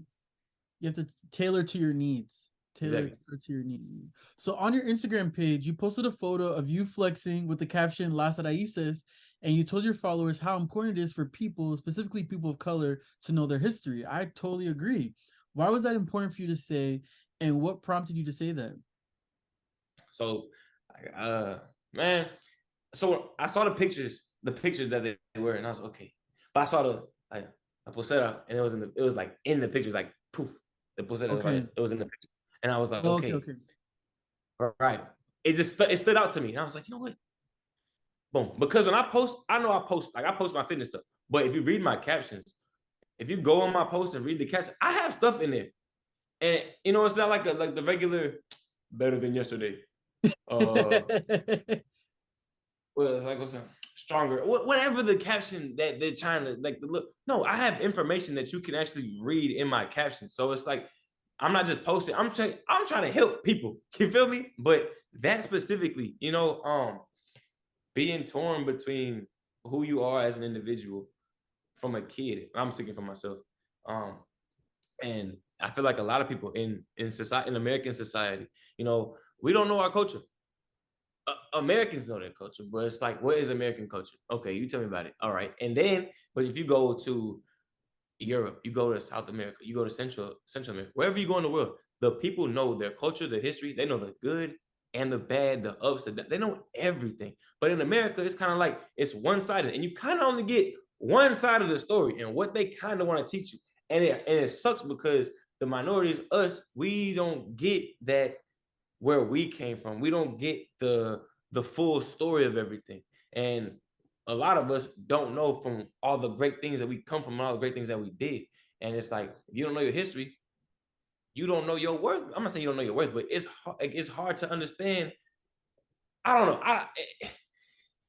tailor to your needs. Tailor, Exactly. tailor to your needs. So on your Instagram page, you posted a photo of you flexing with the caption "Las Raíces," and you told your followers how important it is for people, specifically people of color, to know their history. I totally agree. Why was that important for you to say, and what prompted you to say that? So man, so I saw the pictures that they were, and I was okay. But I saw the pulsera, and it was like in the pictures, like poof, the pulsera was Okay. right, it was in the picture. And I was like, Oh, okay. okay, Okay. all right. It stood out to me. And I was like, you know what? Boom. Because when I post, I know I post my fitness stuff. But if you read my captions, if you go on my post and read the caption, I have stuff in there. And it's not like the regular better than yesterday. Uh well, it's like what's up? Stronger, whatever the caption that they're trying to like the look. No, I have information that you can actually read in my caption. So it's like I'm not just posting. I'm trying to help people. You feel me? But that specifically, being torn between who you are as an individual from a kid. I'm speaking for myself. Um, and I feel like a lot of people in society, in American society, we don't know our culture. Americans know their culture, but it's like, what is American culture? Okay, you tell me about it. All right, and then, but if you go to Europe, you go to South America, you go to Central America, wherever you go in the world, the people know their culture, their history. They know the good and the bad, the ups, they know everything. But in America, it's kind of like it's one sided, and you kind of only get one side of the story and what they kind of want to teach you. And it sucks because the minorities, us, we don't get that where we came from. We don't get the full story of everything. And a lot of us don't know from all the great things that we come from and all the great things that we did. And it's like, if you don't know your history, you don't know your worth. I'm not saying you don't know your worth, but it's hard to understand. I don't know.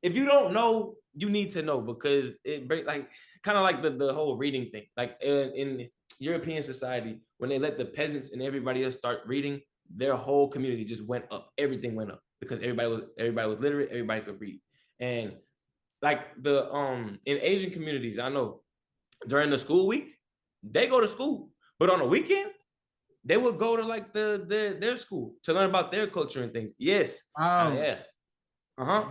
If you don't know, you need to know because it break like kind of like the whole reading thing. Like in European society, when they let the peasants and everybody else start reading, their whole community just went up. Everything went up because everybody was literate, everybody could read. And like the in Asian communities, I know during the school week, they go to school. But on the weekend, they would go to like their school to learn about their culture and things. Yes. Wow. Yeah.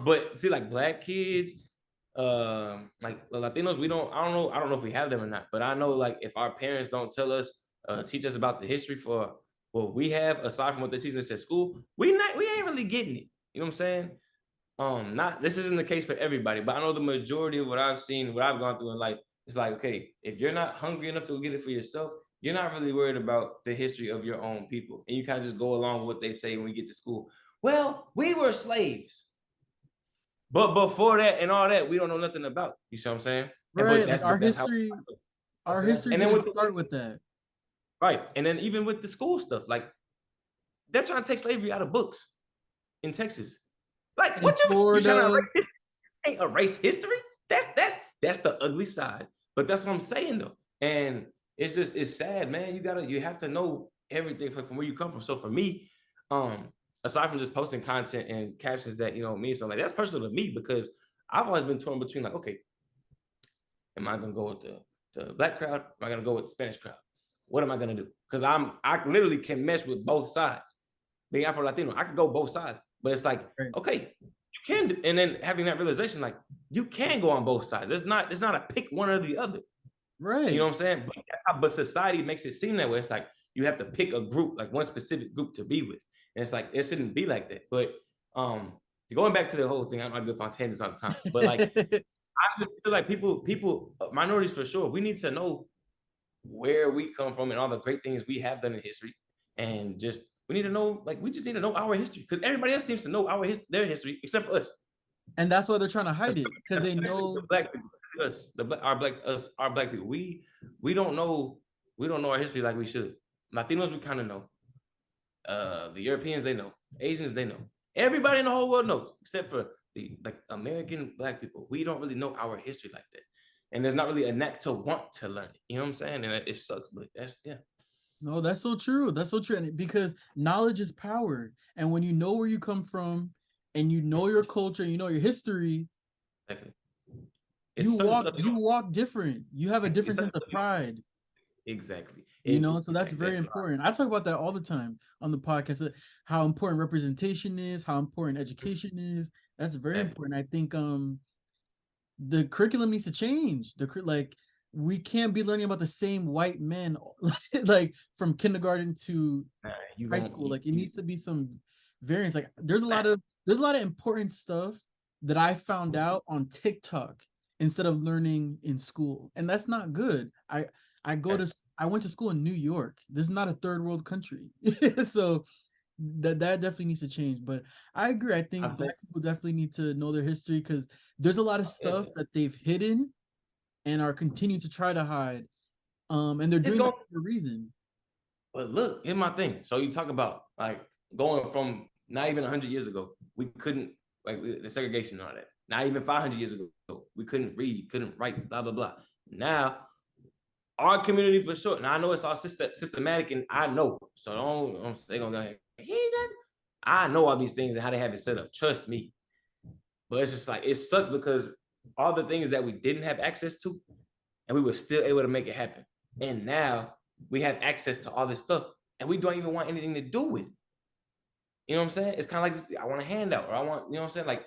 But see, like black kids, like the Latinos, I don't know if we have them or not, but I know like if our parents don't tell us, teach us about the history for what we have, aside from what they teach us at school, we ain't really getting it. You know what I'm saying? Not this isn't the case for everybody, but I know the majority of what I've seen, what I've gone through in life, it's like, okay, if you're not hungry enough to go get it for yourself, you're not really worried about the history of your own people. And you kind of just go along with what they say when you get to school. Well, we were slaves. But before that and all that, we don't know nothing about. You see what I'm saying? And Right. Like our but that's how. history, our Okay. history And then didn't with start with that. right, and then even with the school stuff, like they're trying to take slavery out of books in Texas. Like, In what you trying to Florida, erase history? Ain't erase history? That's the ugly side. But that's what I'm saying though. And it's sad, man. You have to know everything from where you come from. So for me, aside from just posting content and captions that me, so like that's personal to me because I've always been torn between like, okay, am I gonna go with the black crowd? Am I gonna go with the Spanish crowd? what am I gonna do? Because I literally can mesh with both sides. Being Afro-Latino, I could go both sides, but it's like, Right. okay, you can do, and then having that realization, like you can go on both sides. It's not a pick one or the other. You know Right. what I'm saying? But that's how, but society makes it seem that way. It's like you have to pick a group, like one specific group to be with. And it's like it shouldn't be like that. But going back to the whole thing, I'm not good on tangents all the time. But like I just feel like people, minorities for sure, we need to know where we come from and all the great things we have done in history. And just we need to know, like we just need to know our history. Because everybody else seems to know their history except for us. And that's why they're trying to hide it, because they Especially the know. black people, us, our black people. We don't know our history like we should. Latinos, we kind of know. The Europeans, they know. Asians, they know. Everybody in the whole world knows, except for the like American black people. We don't really know our history like that, and there's not really a knack to want to learn it. You know what I'm saying? And it sucks, but that's yeah. No, that's so true. That's so true. And because knowledge is power. And when you know where you come from and you know your culture, you know your history, Exactly. you It's certain walk stuff you walk different. You have a it's different certain sense of stuff pride, exactly. so that's very Exactly. important. I talk about that all the time on the podcast, how important representation is, how important education is. That's very Exactly. important. I think the curriculum needs to change. Like we can't be learning about the same white men like from kindergarten to You high gonna school. Like it you needs to be some variance. Like there's a lot of important stuff that I found out on TikTok instead of learning in school, and that's not good. I went to school in New York. This is not a third world country, so that definitely needs to change. But I agree. I I'm think saying, black people definitely need to know their history, because there's a lot of yeah, stuff that they've hidden and are continuing to try to hide. And they're it's doing that going. for a reason. But look, here's my thing. So you talk about like going from not even 100 years ago, we couldn't like the segregation and all that. Not even 500 years ago, we couldn't read, couldn't write, blah blah blah. Now our community for sure. Now I know it's all systematic, and I know. So don't they gonna go ahead. I know all these things and how they have it set up. Trust me. But it's just like it sucks because all the things that we didn't have access to, and we were still able to make it happen. And now we have access to all this stuff, and we don't even want anything to do with it. You know what I'm saying? It's kind of like this, I want a handout, or I want, you know what I'm saying? Like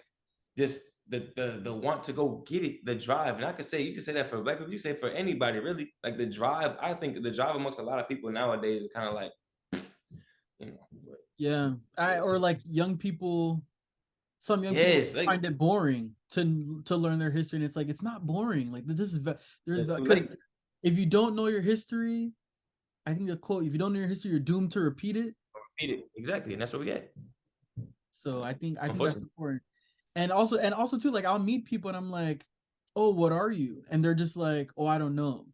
this, the want to go get it, the drive. And I could say, you could say that for black people, you say for anybody, really. Like the drive, I think the drive amongst a lot of people nowadays is kind of like, you know, but, Yeah, or like young people. Some young people yes, like find it boring to learn their history, and it's like it's not boring. Like this is there's it's too because late. if you don't know your history, I think the quote, if you don't know your history, you're doomed to repeat it. Repeat it. Exactly. And that's what we get. So I think that's Unfortunately. important. And also too, like I'll meet people and I'm like, oh, what are you? And they're just like, oh, I don't know.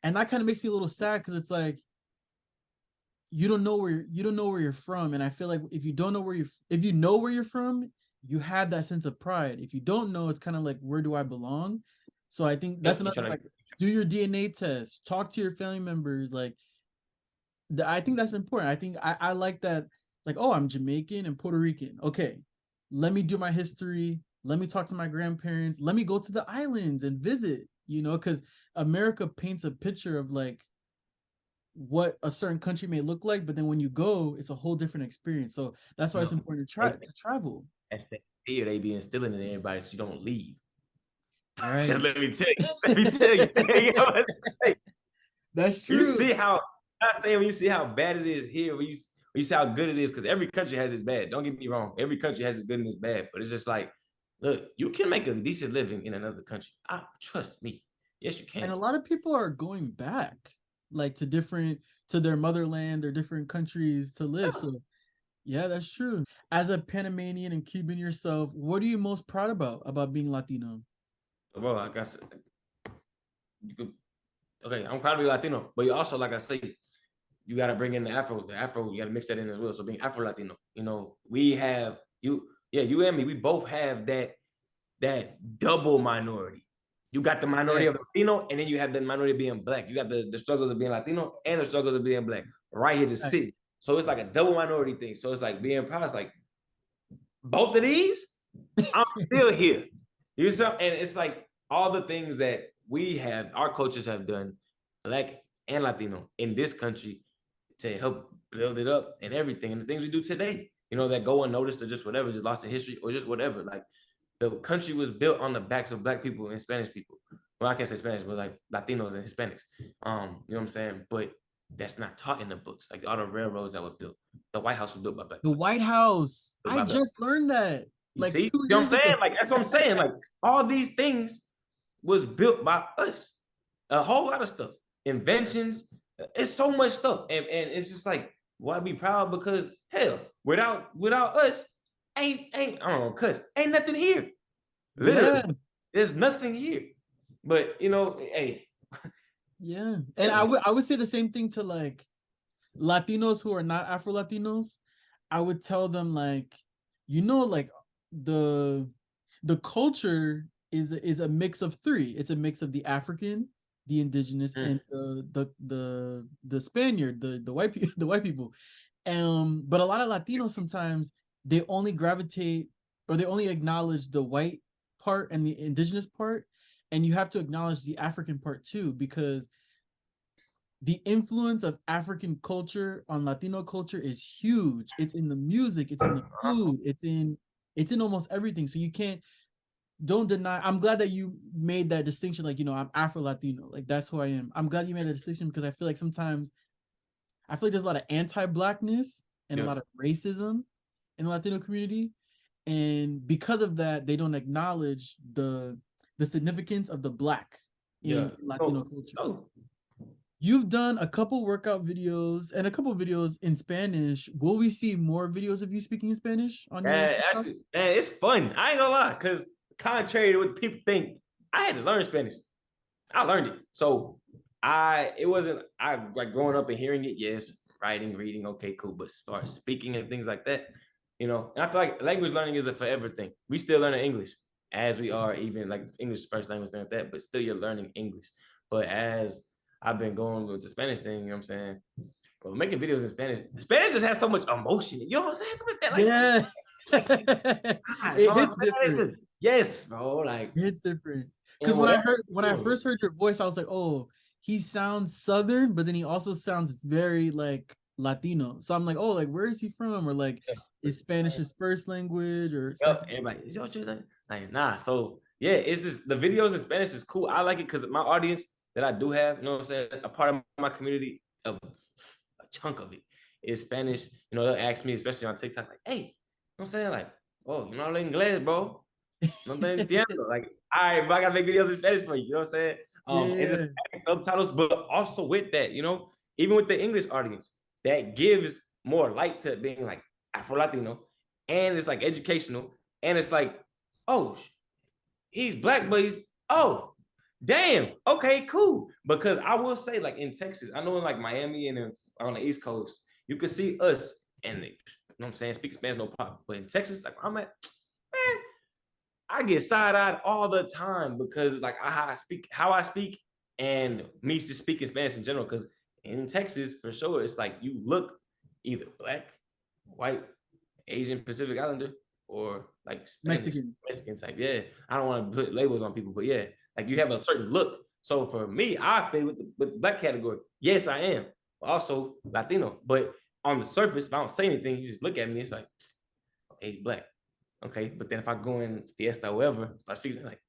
And that kind of makes me a little sad, because it's like you don't know where you're from. And I feel like if you don't know if you know where you're from, you have that sense of pride. If you don't know, it's kind of like, where do I belong? So I think that's Yep. You another thing, trying to like, do your DNA test, talk to your family members. Like I think that's important. I think I like that. Like, oh, I'm Jamaican and Puerto Rican. Okay, let me do my history. Let me talk to my grandparents. Let me go to the islands and visit. Because America paints a picture of like what a certain country may look like, but then when you go, it's a whole different experience. So that's why it's no, important to they, try to travel. that's the fear they be instilling in everybody so you don't leave. Right. Let me tell you. Let me tell you. You know what I'm saying? That's You true. see how I'm not saying when you see how bad it is here, when you see how good it is, because every country has its bad. Don't get me wrong. Every country has its good and its bad, but it's just like, look, you can make a decent living in another country. Trust me. Yes, you And can. a lot of people are going back, like to their motherland, their different countries to live. So yeah, that's true. As a Panamanian and Cuban yourself, what are you most proud about being Latino? Well, I guess you could okay, I'm proud to be Latino, but you also, like I say, you got to bring in the Afro. The Afro, you got to mix that in as well. So being Afro-Latino, we have you and me, we both have that double minority. You got the minority of Yes. Latino, and then you have the minority of being black. You got the struggles of being Latino and the struggles of being black right here to Right. sit. So it's like a double minority thing. So it's like being proud. It's like both of these, I'm still here. And it's like all the things that our coaches have done, black and Latino in this country to help build it up and everything. And the things we do today, you know, that go unnoticed or just whatever, just lost in history or just whatever. Like the country was built on the backs of Black people and Spanish people. Well, I can't say Spanish, but like Latinos and Hispanics. You know what I'm saying? But that's not taught in the books. Like all the railroads that were built, the White House was built by Black The people. White House. Built I by Black just learned that You like see? 2 See what I'm years saying? ago. Like that's what I'm saying. Like all these things was built by us. A whole lot of stuff, inventions. It's so much stuff, and it's just like why be proud? Because hell, without us, ain't I don't know, cuz ain't nothing here. Literally, Yeah. there's nothing here. But you know, hey, Yeah. And I would say the same thing to like Latinos who are not Afro-Latinos. I would tell them like, like the the culture is a mix of three. It's a mix of the African, the indigenous, and the Spaniard, the white people, the white people. But a lot of Latinos sometimes they only gravitate or they only acknowledge the white part and the indigenous part, and you have to acknowledge the African part too, because the influence of African culture on Latino culture is huge. It's in the music, it's in the food, it's in almost everything. So you don't deny. I'm glad that you made that distinction. Like, I'm Afro-Latino. Like that's who I am. I'm glad you made that distinction because I feel like sometimes there's a lot of anti-blackness and a yeah, lot of racism in the Latino community. And because of that, they don't acknowledge the significance of the black yeah. in Latino Oh, culture. oh, You've done a couple workout videos and a couple videos in Spanish. Will we see more videos of you speaking in Spanish on your man, TikTok? actually, man, it's fun. I ain't gonna lie, because contrary to what people think, I had to learn Spanish. I learned it. So it wasn't, I like growing up and hearing it, yes, writing, reading, okay, cool. But start speaking and things like that, and I feel like language learning is a forever thing. We still learning English as we are, even like English first language, thing like that, but still you're learning English. But as I've been going with the Spanish thing, you know what I'm saying? Well, making videos in Spanish just has so much emotion. You know what I'm saying? Like, Yeah. God, It bro, hits different. yes, bro. Like, It's different. Because and whatever. when I first heard your voice, I was like, oh, he sounds Southern, but then he also sounds very like Latino. So I'm like, oh, like where is he from? Or like, is Spanish his first language or Yep, second? everybody, is your church like nah. So yeah, it's just the videos in Spanish is cool. I like it because my audience that I do have, you know what I'm saying, a part of my community, a chunk of it is Spanish. They'll ask me, especially on TikTok, like, hey, you know what I'm saying? Like, oh, you know hablo inglés, bro. No te entiendo. Like, all right, bro, I gotta make videos in Spanish for you. You know what I'm saying? And Yeah. just subtitles, but also with that, even with the English audience, that gives more light to it being like Afro-Latino, and it's like educational, and it's like, oh, he's Black, but oh, damn, okay, cool. Because I will say, like in Texas, I know in like Miami and on the East Coast, you can see us and you know what I'm saying, speak Spanish, no problem. But in Texas, like I'm at, man, I get side-eyed all the time because like how I speak, and me to speak in Spanish in general. Because in Texas, for sure, it's like you look either Black, white, Asian, Pacific Islander, or like Spanish, Mexican. Mexican type. Yeah, I don't want to put labels on people, but yeah, like you have a certain look. So for me, I fit with the Black category. Yes, I am, but also Latino. But on the surface, if I don't say anything, you just look at me. It's like, okay, he's Black. Okay, but then if I go in Fiesta or whatever, start speaking like,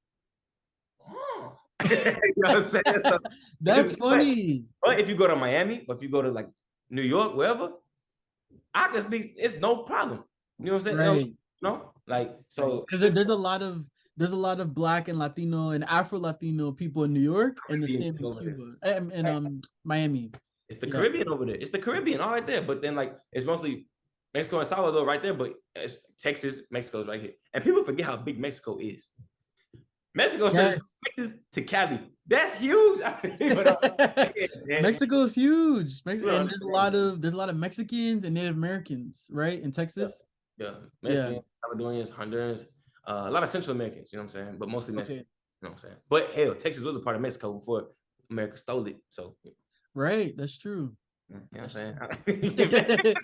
oh, you know what I'm saying? So That's funny. but if you go to Miami or if you go to like New York, wherever, I can speak. It's no problem. You know what I'm saying? Right. Like Right. so. Because there's a lot of Black and Latino and Afro-Latino people in New York, and the same in Over there. Cuba and Miami. It's the Yeah. Caribbean over there. It's the Caribbean all right there. But then like it's mostly Mexico and Salvador right there. But it's Texas, Mexico's right here, and people forget how big Mexico is. Mexico stretches Yes. from Texas to Cali. That's huge. Mexico's huge. And there's a Yeah, lot of Mexicans and Native Americans, right? In Texas. yeah. Yeah. Mexicans, Salvadorians, Hondurans, a lot of Central Americans, you know what I'm saying? But mostly Mexican, Okay. you know what I'm saying? But hell, Texas was a part of Mexico before America stole it. So, Right. That's true. you know what I'm That's saying? true.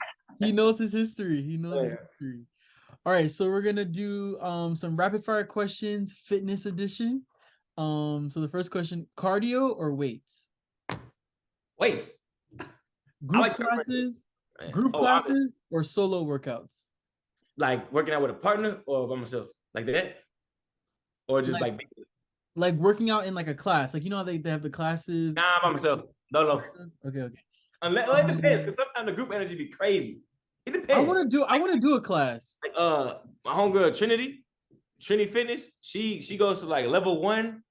He knows his history. He knows Oh, his yeah. history. All right, so we're gonna do some rapid fire questions, fitness edition. So the first question: cardio or weights? Wait, I Group like to classes, run. group Oh, I'm classes, or solo workouts? like working out with a partner or by myself, like that, or just Like like like working out in like a class. Like you know how they have the classes. nah by myself. No, By no. yourself? Okay, okay. Unless well, it depends, because sometimes the group energy be crazy. It depends. I want to do a class. Like my homegirl Trinity Fitness, she goes to like level 1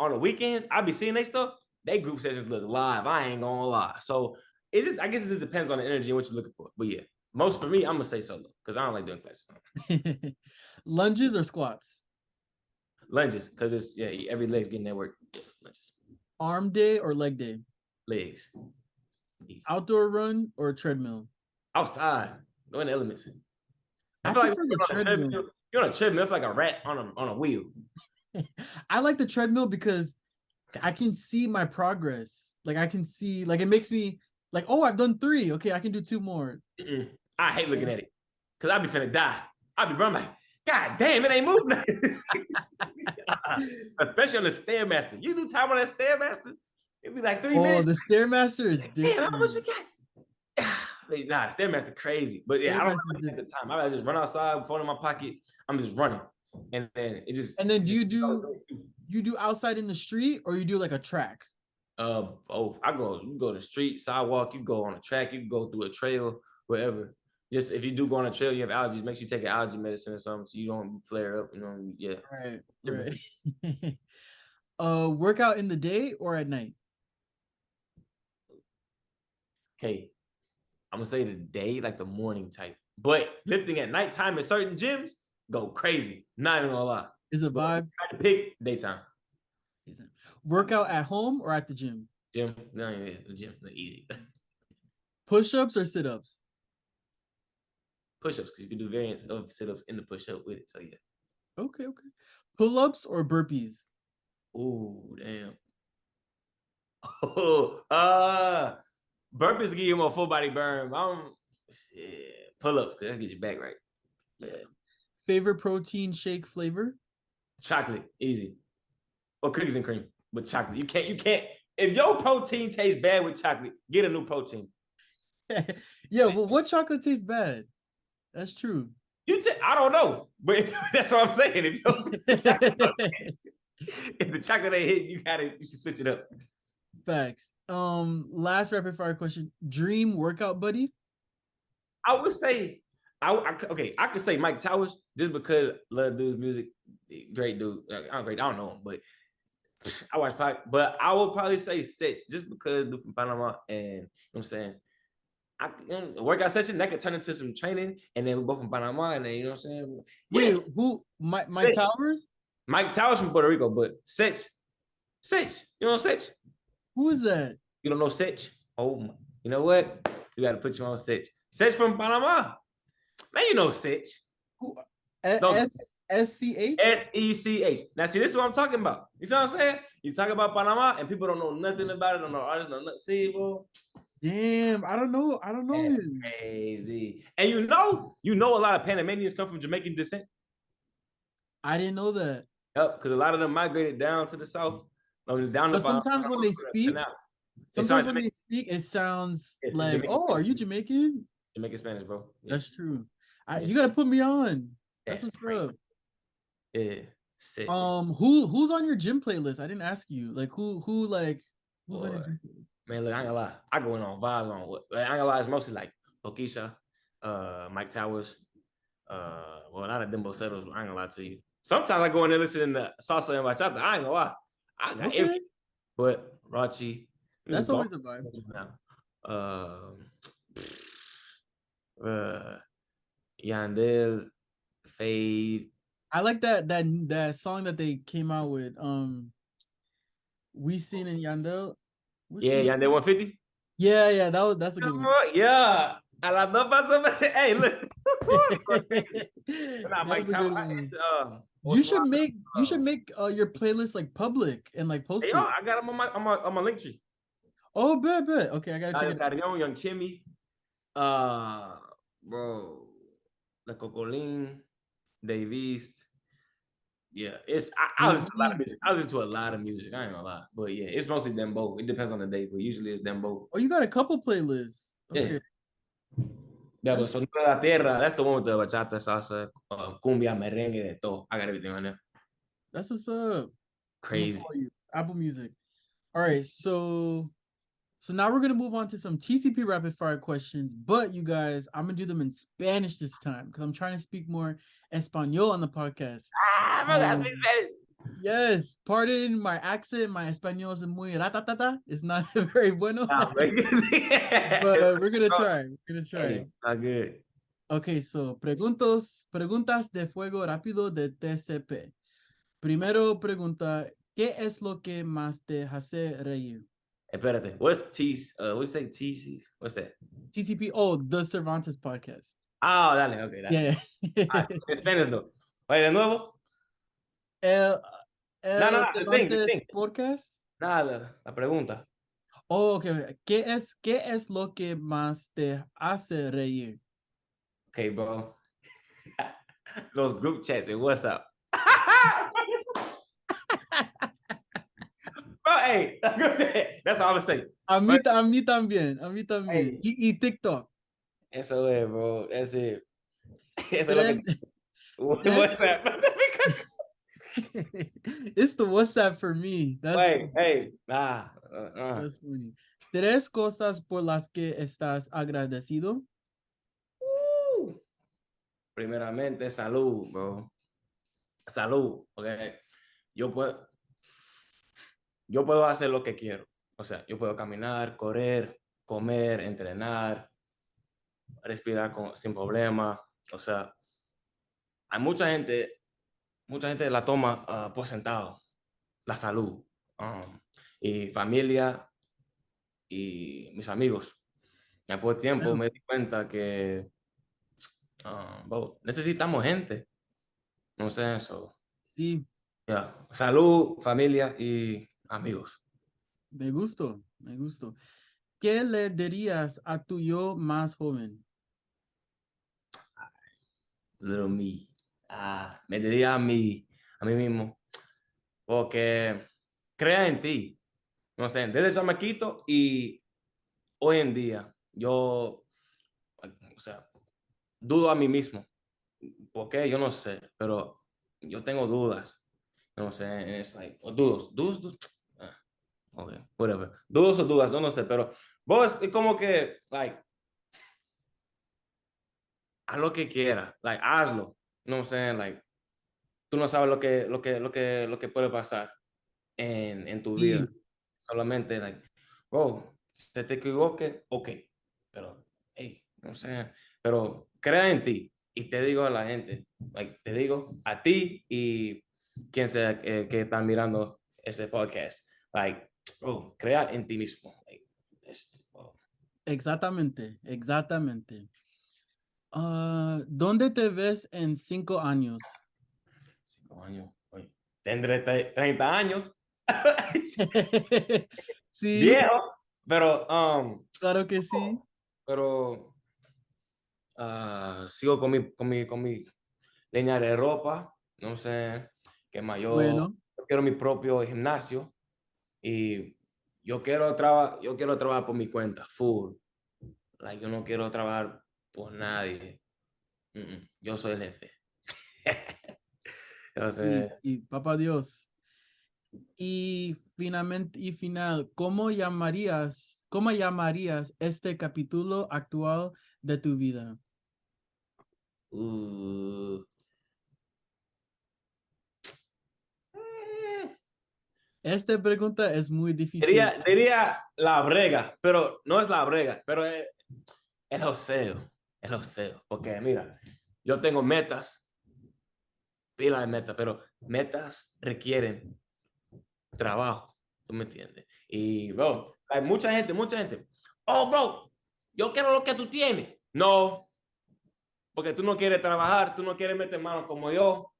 on the weekends. I be seeing they stuff. They group sessions look live. I ain't gonna lie. So I guess it just depends on the energy and what you're looking for. But yeah, most for me, I'm gonna say solo because I don't like doing classes. Lunges or squats? Lunges, because it's every leg's getting that work. Yeah, lunges, Arm day or leg day? legs, easy. Outdoor run or treadmill? Outside, go in the elements. I I feel like prefer the treadmill. you're on a treadmill, it's like a rat on a wheel. I like the treadmill because I can see my progress. Like I can see, like it makes me like, oh, I've done 3. Okay, I can do 2 more. I hate looking at it because I be finna die. I be running like, God damn, it ain't moving. Especially on the Stairmaster. You do time on that Stairmaster, it'd be like 3 Oh, minutes. the Stairmaster is Damn, how much you different. got? Nah, Stairmaster crazy. But yeah, I don't Stairmaster is really at the different. time. I just run outside, phone in my pocket. I'm just running. And then And then you do outside in the street or you do like a track? both. You go to the street, sidewalk, you go on a track, you can go through a trail, wherever. Just if you do go on a trail, you have allergies, make sure you take an allergy medicine or something so you don't flare up, yeah. Right, right. Workout in the day or at night? Okay. I'm gonna say the day, like the morning type. But lifting at nighttime at certain gyms, go crazy. Not even gonna lie. Is a But vibe. try to pick daytime. Workout at home or at the gym? Gym, no, yeah, the gym, easy. Push-ups or sit-ups? Push-ups, because you can do variants of sit-ups in the push-up with it. So yeah. Okay, okay. Pull-ups or burpees? Ooh, damn. Oh, burpees give you more full body burn. Pull-ups, because that gets your back right. Yeah. Favorite protein shake flavor? Chocolate, easy. Or cookies and cream with chocolate. You can't. If your protein tastes bad with chocolate, get a new protein. Yeah, well, what chocolate tastes bad? That's true. I don't know, but that's what I'm saying. If the chocolate ain't hit, you should switch it up. Facts. Last rapid fire question. Dream workout buddy? I would say, I could say Mike Towers just because love dude's music, great dude. I don't know him, but I watch Pac. But I would probably say Sech just because dude from Panama, and you know what I'm saying. Workout session that could turn into some training, and then we both from Panama, and then you know what I'm saying. Wait, Yeah. who? Mike Towers? Mike Towers from Puerto Rico, but Sech, you know Sech? Who is that? You don't know Sech? Oh, you know what? You got to put you on Sech. Sech from Panama. Man, you know Sech. Who? SCH? SECH. Now, see, this is what I'm talking about. You see what I'm saying? You talk about Panama, and people don't know nothing about it. Don't know artists, don't know. See, bro. Damn, I don't know. I don't know That's him. crazy. And you know, a lot of Panamanians come from Jamaican descent. I didn't know that. Yep, because a lot of them migrated down to the south, down to But sometimes when they speak, it sounds like, Jamaican oh, are you Jamaican? Jamaican Spanish, bro. Yeah. That's true. Yeah. You gotta put me on. That's what's crazy. up. Yeah. Sick. Who's on your gym playlist? I didn't ask you. Like who's on your gym playlist? Man, look, I ain't gonna lie. I going on vibes on what I ain't gonna lie, it's mostly like Pokisha, Mike Towers, well, not a Dimbo Settles, but I ain't gonna lie to you. Sometimes I go in there listening to salsa and bachata. I ain't gonna lie. I got everything. But Rachi, that's always a vibe. Now. Yandel, Fade. I like that song that they came out with. We Seen in Yandel. Yandel 150. Yeah, that's a good one. Yeah. Hey, look. Mike you should make your playlist like public and like post it. I got them on my link tree. Oh, bet. Okay, I gotta check it out. Young Chimmy, bro, the Cocolin, Davis, Yeah, I listen to a lot of Maybe. music. I listen to a lot of music. I ain't gonna lie, but yeah, it's mostly dembow. It depends on the day, but usually it's dembow. Oh, you got a couple playlists. Yeah, Okay. yeah, but That's Sonido de la Tierra, that's the one with the bachata, salsa, cumbia, merengue, de todo. I got everything on there. that's what's up. I'm gonna Crazy. follow you. Apple Music. All right, so now we're gonna move on to some TCP rapid fire questions, but you guys, I'm gonna do them in Spanish this time because I'm trying to speak more Espanol on the podcast. Ah, bro, that's me, Um, yes, pardon my accent, my Espanol is muy ratatata. It's not very bueno, nah, bro. but we're gonna try. We're gonna try. Hey, not good. Okay, so preguntas de fuego rápido de TCP. Primero pregunta, ¿qué es lo que más te hace reír? Espérate, what's T? What do you say TC? What's that? TCP, oh, the Cervantes podcast. Ah, dale, ok, dale. Yeah. Ah, en Spanish no. Oye, de nuevo. el, No, no, el no, the thing. Cervantes podcast. Nada, la pregunta. Oh, okay, okay. ¿Qué es lo que más te hace reír? Okay, bro. Los group chats and what's up? Bro, hey, that's all I'm gonna say. A mí también, a mí también. Hey, Y TikTok. eso es, bro. That's it. Eso es lo que. Tres, What's tres. that? It's the WhatsApp for me. Wait, hey, That's funny. Tres cosas por las que estás agradecido. Uh, Primeramente, salud, bro. Salud, okay. Yo puedo, yo puedo hacer lo que quiero. O sea, yo puedo caminar, correr, comer, entrenar, respirar sin problema. O sea, hay mucha gente la toma por sentado, la salud. Y familia y mis amigos. Ya por tiempo Bueno, me di cuenta que necesitamos gente. No sé eso. sí, Ya, salud, familia y amigos. me gustó, me gustó. ¿Qué le dirías a tu yo más joven? Little me. Me diría a mí mismo, porque crea en ti. No sé, desde chamaquito y hoy en día, yo, o sea, dudo a mí mismo. ¿Por qué? Yo no sé, pero yo tengo dudas. No sé, es like, o dudos. Okay, whatever. Dudos o dudas, no sé, pero vos es como que, like, haz lo que quieras, like, hazlo. No sé, like, tú no sabes lo que puede pasar en tu vida. Sí, Solamente, like, bro, se te equivoque, ok, pero, hey, no sé, pero crea en ti y te digo a la gente, like, te digo a ti y quien sea que está mirando este podcast, like, bro, crea en ti mismo. Like, bro, exactamente, exactamente. ¿Dónde te ves en 5 años? 5 años, oye, tendré 30 años, Sí, viejo, pero, claro que sí. pero sigo con mi línea de ropa, no sé, qué más, Bueno, yo quiero mi propio gimnasio y yo quiero trabajar por mi cuenta, full, like, yo no quiero trabajar por nadie. Yo soy el jefe. sí, Entonces, sí, papá Dios. Y finalmente, y final, ¿cómo llamarías este capítulo actual de tu vida? uh, mm, Esta pregunta es muy difícil. diría la brega, pero no es la brega, pero es el oseo, porque mira, yo tengo metas, pila de metas, pero metas requieren trabajo, ¿tú me entiendes? Y, bro, hay mucha gente, oh, bro, yo quiero lo que tú tienes. No, porque tú no quieres trabajar, tú no quieres meter mano como yo.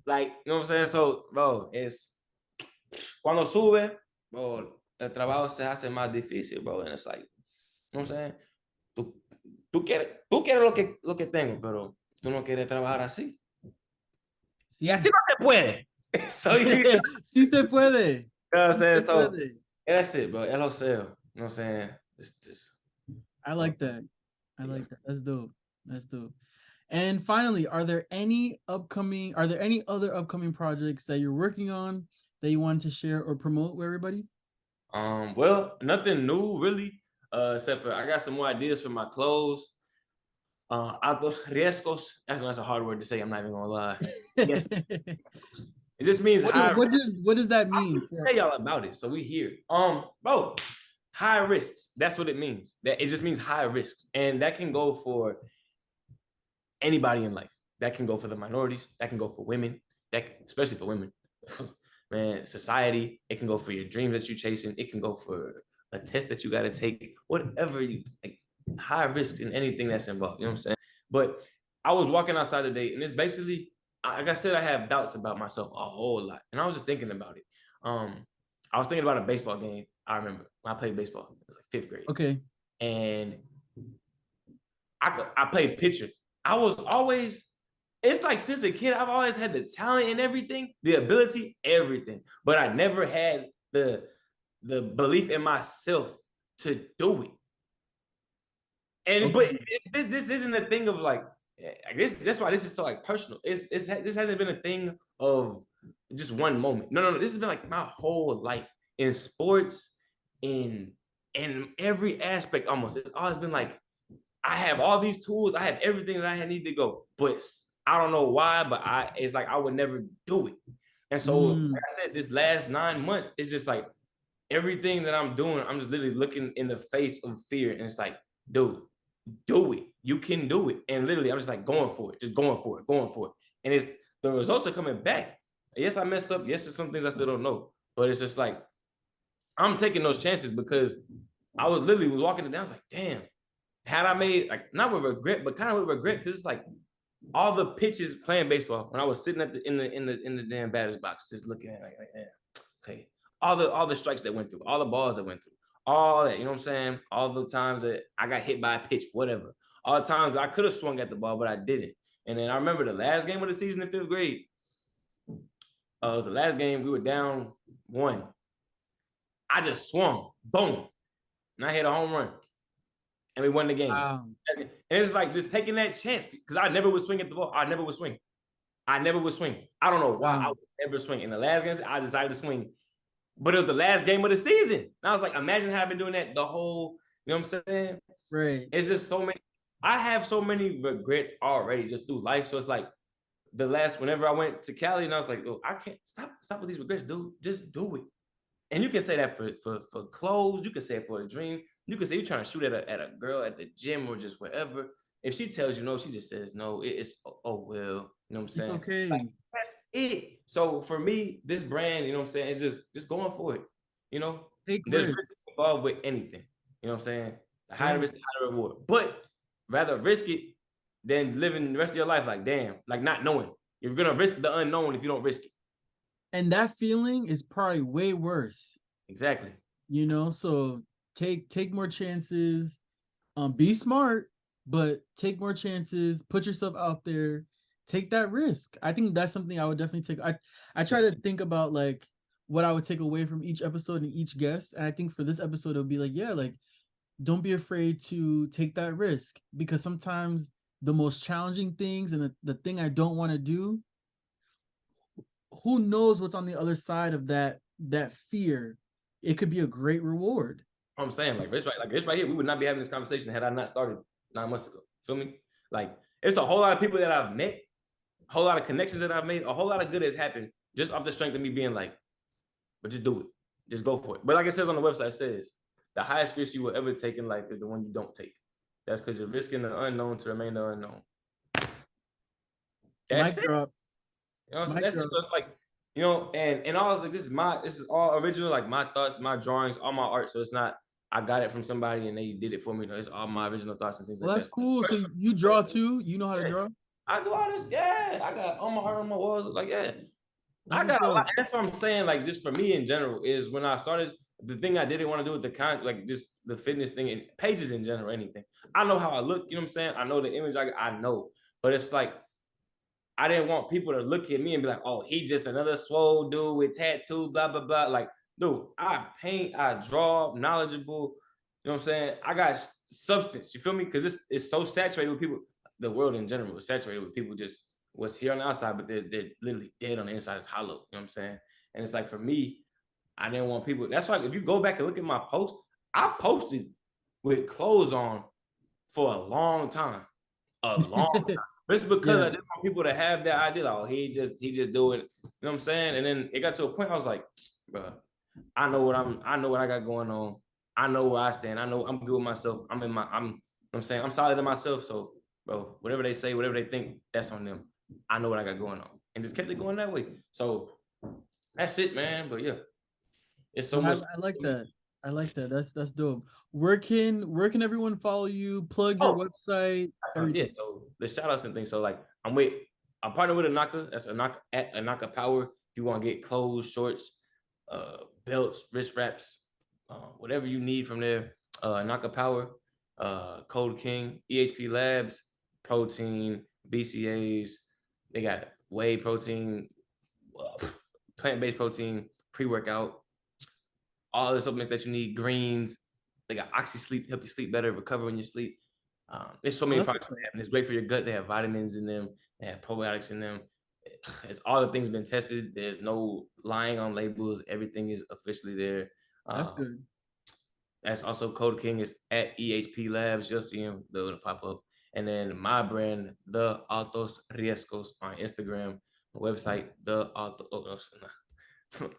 Like, no sé, eso, bro, es, cuando sube, bro, el trabajo se hace más difícil, bro, and it's like, no sé, tú, tú quieres lo que tengo, pero tú no quieres trabajar así. Y así no se puede. So you know Sí se puede. what I'm Sí se saying? So puede. that's it, bro. LOCL. You know what I'm saying? Just I like that. I like that. That's dope. That's dope. And finally, are there any other upcoming projects that you're working on that you want to share or promote with everybody? Well, nothing new really. Except for I got some more ideas for my clothes. Altos riesgos. That's a hard word to say. I'm not even gonna lie. Yes, it just means high. What does that I mean? can tell y'all about it, so we here. Bro, high risks. That's what it means. That it just means high risks, and that can go for anybody in life. That can go for the minorities. That can go for women. Especially for women. Man, society. It can go for your dreams that you're chasing. It can go for a test that you got to take. Whatever you like, high risk in anything that's involved. You know what I'm saying? But I was walking outside today, and it's basically, like I said, I have doubts about myself a whole lot, and I was just thinking about it. I was thinking about a baseball game. I remember when I played baseball. It was like fifth grade, Okay. and I played pitcher. I was always. It's like since a kid, I've always had the talent and everything, the ability, everything, but I never had the belief in myself to do it. And but Okay. this isn't a thing of like this. That's why this is so like personal. This hasn't been a thing of just one moment. No. This has been like my whole life in sports, in every aspect almost. It's always been like I have all these tools. I have everything that I need to go, but I don't know why. But it's like I would never do it. And so, like Mm, I said, this last 9 months, it's just like everything that I'm doing. I'm just literally looking in the face of fear, and it's like, dude, do it. You can do it. And literally, I'm just like going for it, just going for it, going for it. And it's the results are coming back. Yes, I messed up. Yes, there's some things I still don't know, but it's just like I'm taking those chances because I was literally walking it down. I was like, damn, had I made like not with regret, but kind of with regret because it's like all the pitches playing baseball when I was sitting at in the damn batter's box, just looking at it, like yeah, okay, all the strikes that went through, all the balls that went through, all that, you know what I'm saying? All the times that I got hit by a pitch, whatever. All the times I could have swung at the ball, but I didn't. And then I remember the last game of the season in fifth grade. It was the last game. We were down one. I just swung, boom, and I hit a home run, and we won the game. wow. And it's like just taking that chance because I never would swing at the ball. I never would swing. I never would swing. I don't know why I Wow. would never swing. In the last game, I decided to swing, but it was the last game of the season. And I was like, imagine having doing that the whole, you know what I'm saying? Right. It's just so many. I have so many regrets already just through life. So it's like whenever I went to Cali, and I was like, oh, I can't stop with these regrets, dude. Just do it. And you can say that for clothes. You can say it for a dream. You can say you're trying to shoot at a girl at the gym or just wherever. If she tells you no, she just says no. It's oh well. You know what I'm It's saying? Like okay. that's it. So for me, this brand, you know what I'm saying, it's just going for it. You know, Take there's risks. risk involved with anything. You know what I'm saying? The higher Right. risk, the higher reward. But rather risk it than living the rest of your life like damn, like not knowing. You're gonna risk the unknown if you don't risk it. And that feeling is probably way worse, Exactly. so take more chances, be smart, but take more chances, put yourself out there, take that risk. I think that's something I would definitely take. I try to think about like what I would take away from each episode and each guest. And I think for this episode, it'll be like, yeah, like don't be afraid to take that risk because sometimes the most challenging things and the thing I don't want to do, who knows what's on the other side of that fear. It could be a great reward. I'm saying like this right here, we would not be having this conversation had I not started 9 months ago. Feel me? Like it's a whole lot of people that I've met, a whole lot of connections that I've made, a whole lot of good has happened just off the strength of me being like, but just do it, just go for it. But like it says on the website, it says the highest risk you will ever take in life is the one you don't take. That's because you're risking the unknown to remain the unknown. That's Mic it. drop. You know what I'm saying? Mic That's it. drop. So it's like, and all of like, this is all original, like my thoughts, my drawings, all my art. So it's not I got it from somebody and they did it for me. No, it's all my original thoughts and things Well, like that's that. cool. So you draw too? You know how to Yeah, draw? I do all this. Yeah, I got all my art on my walls. Like, yeah, That's I got what's a lot. up. And that's what I'm saying. Like, just for me in general, is when I started the thing I didn't want to do with like just the fitness thing and pages in general, anything. I know how I look. You know what I'm saying? I know the image. I know, but it's like I didn't want people to look at me and be like, oh, he just another swole dude with tattoos, blah, blah, blah. Like, dude, I paint, I draw, knowledgeable. You know what I'm saying? I got substance. You feel me? Because it's so saturated with people. The world in general is saturated with people just what's here on the outside, but they're literally dead on the inside. It's hollow. You know what I'm saying? And it's like for me, I didn't want people. That's why if you go back and look at my post, I posted with clothes on for a long time. A long time. It's because Yeah, I didn't want people to have that idea. Like, oh, he just doing, you know what I'm saying? And then it got to a point I was like, bro, I know what I got going on. I know where I stand. I know I'm good with myself. I'm you know what I'm saying? I'm solid in myself. So, bro, whatever they say, whatever they think, that's on them. I know what I got going on. And just kept it going that way. So that's it, man. But yeah, it's so much. I like that. I like that. That's dope. Where can everyone follow you? Plug your Oh, website, yeah. everything. So the shout outs and things. So like I'm partnered with Anaka. That's Anaka at Anaka Power. If you want to get clothes, shorts, belts, wrist wraps, whatever you need from there. Anaka Power, Code King, EHP Labs, protein, BCAs. They got whey protein, plant-based protein, pre-workout, all the supplements that you need, greens. They got Oxy Sleep, help you sleep better, recover when you sleep. There's so many products, and it's great for your gut. They have vitamins in them. They have probiotics in them. It's all the things been tested. There's no lying on labels. Everything is officially there. That's good. That's also Code King is at EHP Labs. You'll see him. They'll pop up. And then my brand, The Altos Riesgos on Instagram. My website, my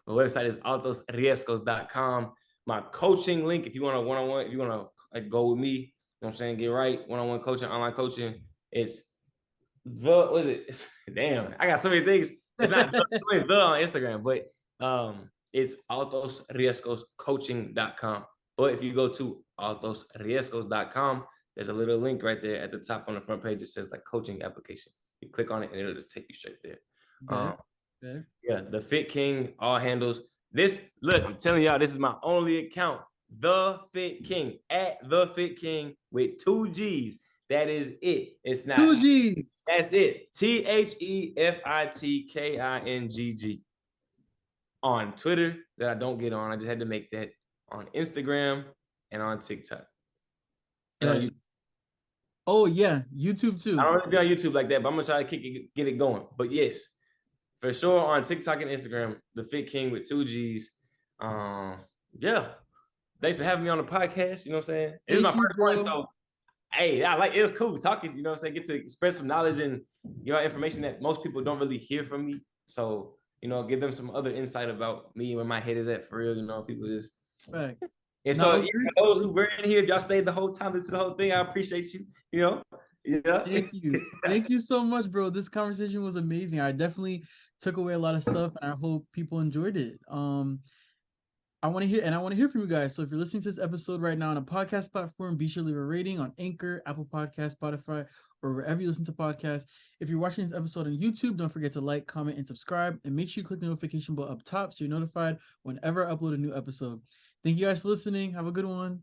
website is altosriesgos.com. My coaching link, if you want a one-on-one, if you want to like go with me, you know what I'm saying, get right, one-on-one coaching, online coaching, it's what is it? Damn, I got so many things. It's not the on Instagram, but it's altosriesgoscoaching.com. But if you go to altosriesgos.com, there's a little link right there at the top on the front page that says like coaching application. You click on it and it'll just take you straight there. Yeah, the Fit King, all handles. This, look, I'm telling y'all, this is my only account. The Fit King, at The Fit King with 2 G's. That is it. It's not 2 G's. That's it. TheFitkingg on Twitter that I don't get on. I just had to make that on Instagram and on TikTok. And on YouTube. Oh yeah, YouTube too. I don't really be on YouTube like that, but I'm gonna try to get it going. But yes, for sure on TikTok and Instagram, the Fit King with 2 G's. Yeah. Thanks for having me on the podcast. You know what I'm saying? It's my first one, so hey, it was cool talking, you know what I'm saying? Get to express some knowledge and information that most people don't really hear from me. So, give them some other insight about me, where my head is at for real, people just. Facts. And so, for those who were in here, if y'all stayed the whole time, listen to the whole thing, I appreciate you, Yeah. Thank you. Thank you so much, bro. This conversation was amazing. I definitely took away a lot of stuff, and I hope people enjoyed it. I want to hear from you guys. So if you're listening to this episode right now on a podcast platform, be sure to leave a rating on Anchor, Apple Podcasts, Spotify, or wherever you listen to podcasts. If you're watching this episode on YouTube, don't forget to like, comment, and subscribe. And make sure you click the notification bell up top so you're notified whenever I upload a new episode. Thank you guys for listening. Have a good one.